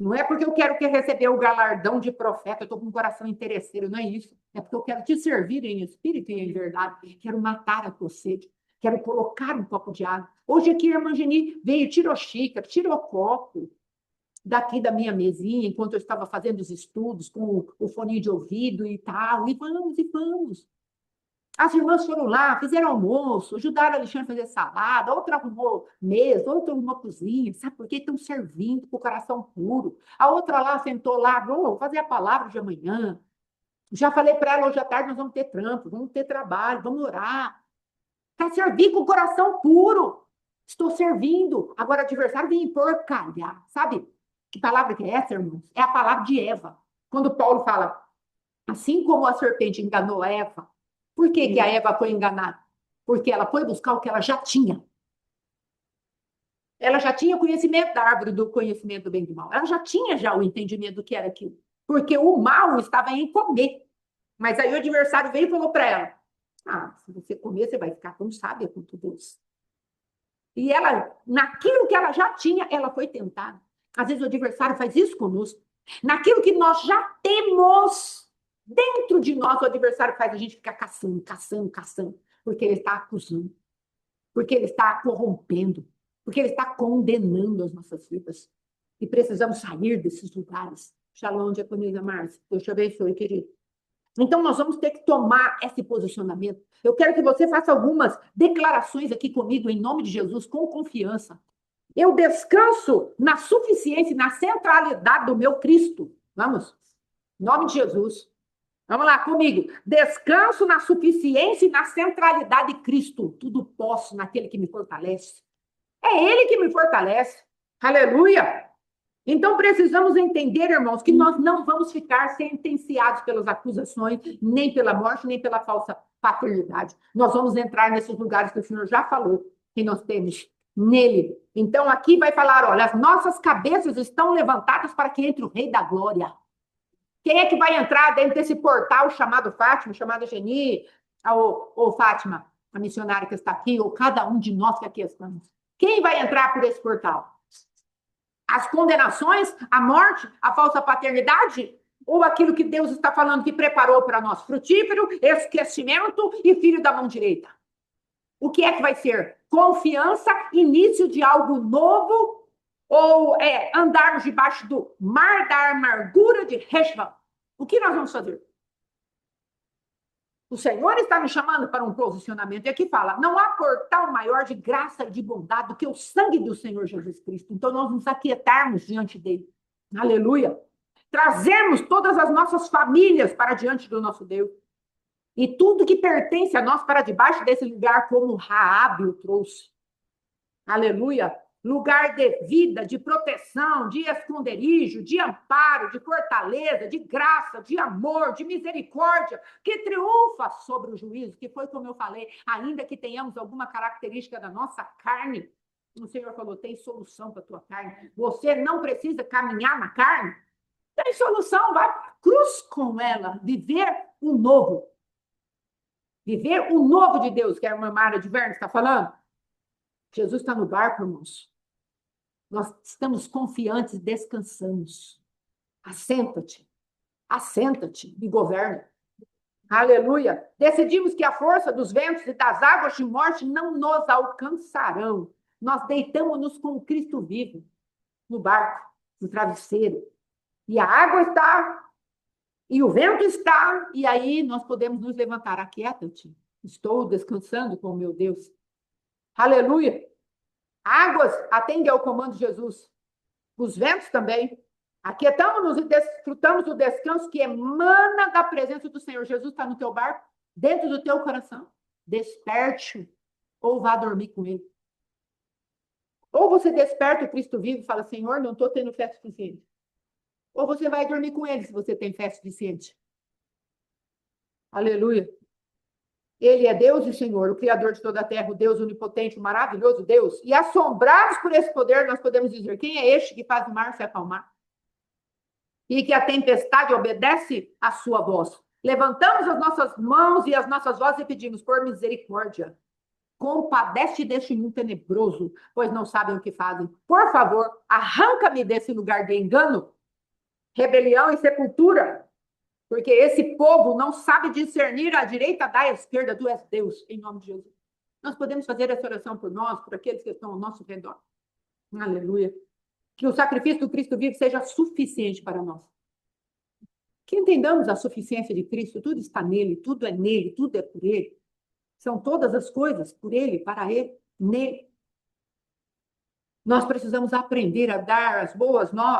Speaker 1: Não é porque eu quero receber o galardão de profeta, eu estou com um coração interesseiro, não é isso. É porque eu quero te servir em espírito e em verdade. Quero matar a tua sede. Quero colocar um copo de água. Hoje aqui a irmã Geni veio, tirou xícara, tirou copo daqui da minha mesinha, enquanto eu estava fazendo os estudos, com o fone de ouvido e tal, e vamos. As irmãs foram lá, fizeram almoço, ajudaram a Alexandre a fazer salada, outra arrumou mesa, outra arrumou cozinha, sabe por quê? Estão servindo com o coração puro. A outra lá sentou lá, vamos fazer a palavra de amanhã. Já falei para ela, hoje à tarde nós vamos ter trampo, vamos ter trabalho, vamos orar. Para servir com o coração puro. Estou servindo. Agora o adversário vem porcalhar, sabe? Que palavra que é essa, irmãos? É a palavra de Eva. Quando Paulo fala, assim como a serpente enganou a Eva, por que a Eva foi enganada? Porque ela foi buscar o que ela já tinha. Ela já tinha conhecimento da árvore do conhecimento do bem e do mal. Ela já tinha o entendimento do que era aquilo. Porque o mal estava em comer. Mas aí o adversário veio e falou para ela, se você comer, você vai ficar tão sábia quanto Deus. E ela, naquilo que ela já tinha, ela foi tentada. Às vezes o adversário faz isso conosco. Naquilo que nós já temos dentro de nós, o adversário faz a gente ficar caçando, porque ele está acusando, porque ele está corrompendo, porque ele está condenando as nossas vidas. E precisamos sair desses lugares. Shalom, diaconisa Márcia. Deus te abençoe, querido. Então, nós vamos ter que tomar esse posicionamento. Eu quero que você faça algumas declarações aqui comigo, em nome de Jesus, com confiança. Eu descanso na suficiência e na centralidade do meu Cristo. Vamos? Em nome de Jesus. Vamos lá comigo. Descanso na suficiência e na centralidade de Cristo. Tudo posso naquele que me fortalece. É Ele que me fortalece. Aleluia! Então, precisamos entender, irmãos, que nós não vamos ficar sentenciados pelas acusações, nem pela morte, nem pela falsa paternidade. Nós vamos entrar nesses lugares que o Senhor já falou, que nós temos nele. Então, aqui vai falar, olha, as nossas cabeças estão levantadas para que entre o Rei da Glória. Quem é que vai entrar dentro desse portal chamado Fátima, chamado Geni, ou Fátima, a missionária que está aqui, ou cada um de nós que aqui estamos? Quem vai entrar por esse portal? As condenações, a morte, a falsa paternidade? Ou aquilo que Deus está falando que preparou para nós? Frutífero, esquecimento e filho da mão direita. O que é que vai ser? Confiança, início de algo novo? Ou andarmos debaixo do mar da amargura de Heshvan? O que nós vamos fazer? O Senhor está me chamando para um posicionamento. E aqui fala, não há portal maior de graça e de bondade do que o sangue do Senhor Jesus Cristo. Então, nós nos aquietarmos diante dele. Aleluia. Trazermos todas as nossas famílias para diante do nosso Deus. E tudo que pertence a nós para debaixo desse lugar, como Raabe o trouxe. Aleluia. lugar de vida, de proteção, de esconderijo, de amparo, de fortaleza, de graça, de amor, de misericórdia, que triunfa sobre o juízo, que foi como eu falei, ainda que tenhamos alguma característica da nossa carne, o Senhor falou, tem solução para a tua carne. Você não precisa caminhar na carne. Tem solução, vai para a cruz com ela, viver o novo. Viver o novo de Deus, que a irmã Mara de Verno está falando. Jesus está no barco, irmãos. Nós estamos confiantes e descansamos. Assenta-te, assenta-te e governa. Aleluia. Decidimos que a força dos ventos e das águas de morte não nos alcançarão. Nós deitamos-nos com o Cristo vivo, no barco, no travesseiro. E a água está, e o vento está, e aí nós podemos nos levantar. Aquieta-te. Estou descansando com o meu Deus. Aleluia. Águas atendem ao comando de Jesus. Os ventos também. Aquietamos-nos e desfrutamos do descanso que emana da presença do Senhor. Jesus está no teu barco, dentro do teu coração. Desperte ou vá dormir com ele. Ou você desperta o Cristo vivo e fala, Senhor, não estou tendo fé suficiente. Ou você vai dormir com ele se você tem fé suficiente. Aleluia. Ele é Deus e Senhor, o Criador de toda a terra, o Deus onipotente, o maravilhoso Deus. E assombrados por esse poder, nós podemos dizer, quem é este que faz o mar se acalmar? E que a tempestade obedece à sua voz. Levantamos as nossas mãos e as nossas vozes e pedimos, por misericórdia, compadece deste mundo tenebroso, pois não sabem o que fazem. Por favor, arranca-me desse lugar de engano, rebelião e sepultura, porque esse povo não sabe discernir a direita da esquerda. Tu és Deus, em nome de Jesus. Nós podemos fazer essa oração por nós, por aqueles que estão ao nosso redor. Aleluia. Que o sacrifício do Cristo vivo seja suficiente para nós. Que entendamos a suficiência de Cristo, tudo está nele, tudo é por ele. São todas as coisas por ele, para ele, nele. Nós precisamos aprender a dar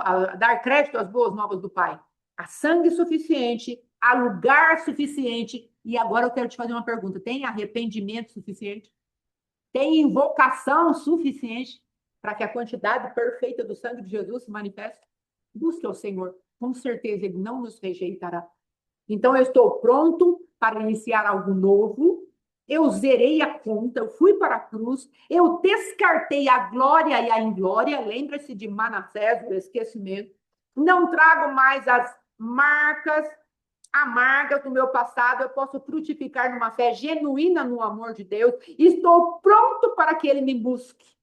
Speaker 1: a dar crédito às boas novas do Pai. Há sangue suficiente, há lugar suficiente. E agora eu quero te fazer uma pergunta: tem arrependimento suficiente? Tem invocação suficiente para que a quantidade perfeita do sangue de Jesus se manifeste? Busque ao Senhor. Com certeza Ele não nos rejeitará. Então eu estou pronto para iniciar algo novo. Eu zerei a conta, eu fui para a cruz, eu descartei a glória e a inglória. Lembra-se de Manassés, o esquecimento. Não trago mais as marcas amargas do meu passado. Eu posso frutificar numa fé genuína no amor de Deus. Estou pronto para que Ele me busque.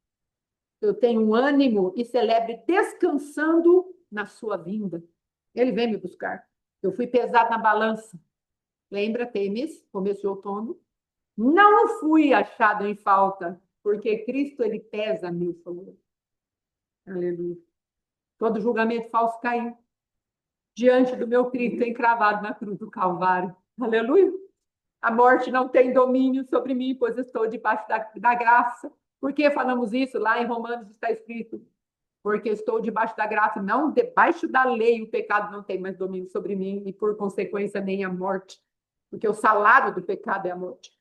Speaker 1: Eu tenho um ânimo e celebre descansando na sua vinda. Ele vem me buscar. Eu fui pesado na balança. Lembra, Temis, começo de outono? Não fui achado em falta, porque Cristo, ele pesa 1000 favores. Aleluia. Todo julgamento falso caiu diante do meu Cristo encravado na cruz do Calvário. Aleluia. A morte não tem domínio sobre mim, pois estou debaixo da graça. Por que falamos isso? Lá em Romanos está escrito, porque estou debaixo da graça, não debaixo da lei, o pecado não tem mais domínio sobre mim, e por consequência nem a morte, porque o salário do pecado é a morte.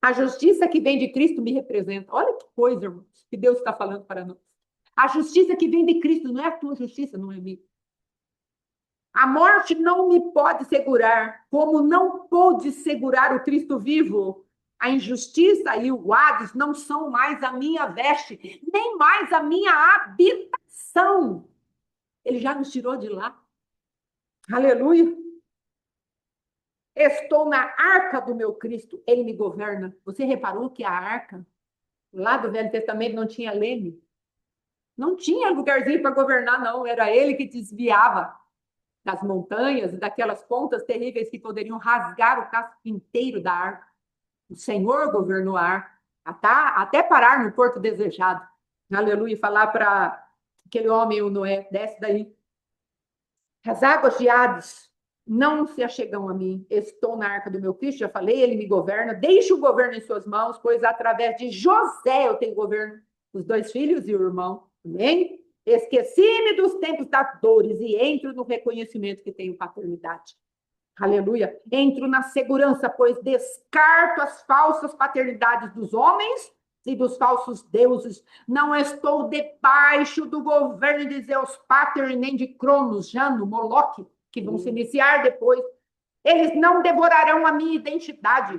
Speaker 1: A justiça que vem de Cristo me representa. Olha que coisa, irmãos, que Deus está falando para nós. A justiça que vem de Cristo não é a tua justiça, não é minha. A morte não me pode segurar, como não pôde segurar o Cristo vivo. A injustiça e o Hades não são mais a minha veste, nem mais a minha habitação. Ele já nos tirou de lá. Aleluia. Estou na arca do meu Cristo, ele me governa. Você reparou que a arca, lá do Velho Testamento, não tinha leme? Não tinha lugarzinho para governar, não. Era ele que desviava das montanhas e daquelas pontas terríveis que poderiam rasgar o casco inteiro da arca. O Senhor governou a arca, até parar no porto desejado. Aleluia. E falar para aquele homem, o Noé, desce daí. As águas de Hades não se achegam a mim. Estou na arca do meu Cristo, já falei, ele me governa. Deixe o governo em suas mãos, pois através de José eu tenho governo. Os 2 filhos e o irmão. Amém? Esqueci-me dos tempos das dores e entro no reconhecimento que tenho paternidade. Aleluia. Entro na segurança, pois descarto as falsas paternidades dos homens e dos falsos deuses. Não estou debaixo do governo de Zeus Pater, nem de Cronos, Jano, Moloque, que vão se iniciar depois. Eles não devorarão a minha identidade,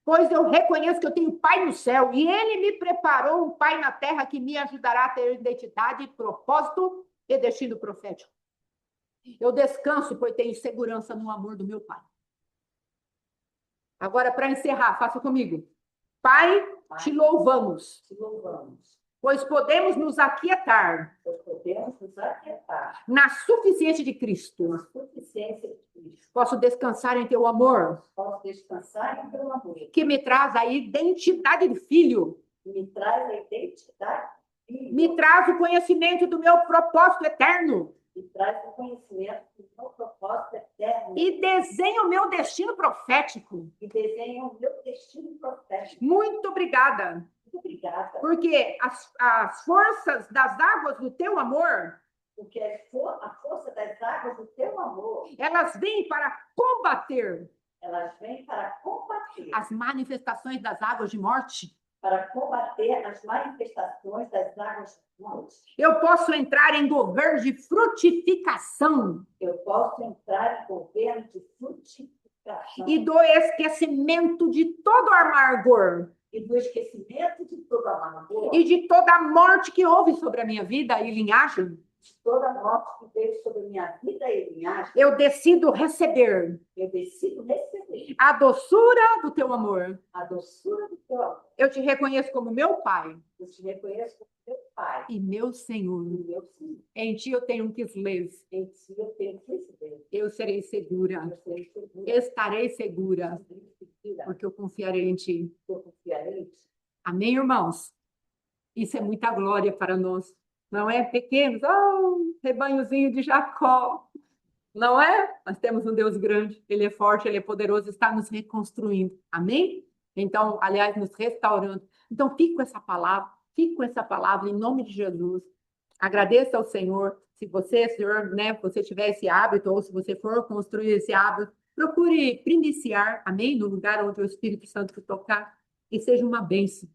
Speaker 1: pois eu reconheço que eu tenho Pai no céu, e Ele me preparou um Pai na terra que me ajudará a ter identidade, propósito e destino profético. Eu descanso, pois tenho segurança no amor do meu Pai. Agora, para encerrar, faça comigo. Pai, te louvamos, pois podemos nos aquietar na suficiência de Cristo. Posso descansar em teu amor, que me traz a identidade de filho. Me traz o conhecimento do meu propósito eterno. E desenha o meu destino profético. Muito obrigada. Porque as forças das águas do teu amor, elas vêm para combater as manifestações das águas de morte. Eu posso entrar em governo de frutificação. E do esquecimento de todo amargor. E de toda a morte que houve sobre a minha vida e linhagem. Eu decido receber a doçura do teu amor. Eu te reconheço como meu Pai. E meu Senhor. Em ti eu tenho que ler. Eu serei segura. Estarei segura. Porque eu confiarei em ti. Amém, irmãos? Isso é muita glória para nós. Não é? Pequenos, rebanhozinho de Jacó. Não é? Nós temos um Deus grande, Ele é forte, Ele é poderoso, está nos reconstruindo. Amém? Então, aliás, nos restaurando. Então, fique com essa palavra em nome de Jesus. Agradeça ao Senhor. Se você, Senhor, né, você tiver esse hábito, ou se você for construir esse hábito, procure primiciar, amém? No lugar onde o Espírito Santo te tocar, e seja uma bênção.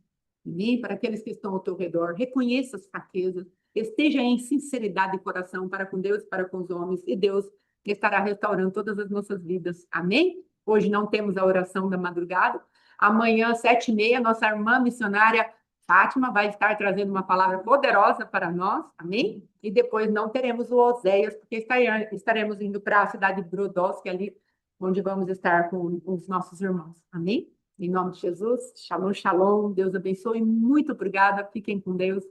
Speaker 1: Amém? Para aqueles que estão ao teu redor, reconheça as fraquezas, esteja em sinceridade de coração para com Deus e para com os homens, e Deus estará restaurando todas as nossas vidas. Amém? Hoje não temos a oração da madrugada. Amanhã, 7h30, nossa irmã missionária Fátima vai estar trazendo uma palavra poderosa para nós. Amém? E depois não teremos o Oséias, porque estaremos indo para a cidade de Brodowski, ali onde vamos estar com os nossos irmãos. Amém? Em nome de Jesus, shalom, shalom. Deus abençoe. Muito obrigada. Fiquem com Deus.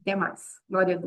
Speaker 1: Até mais. Glória a Deus.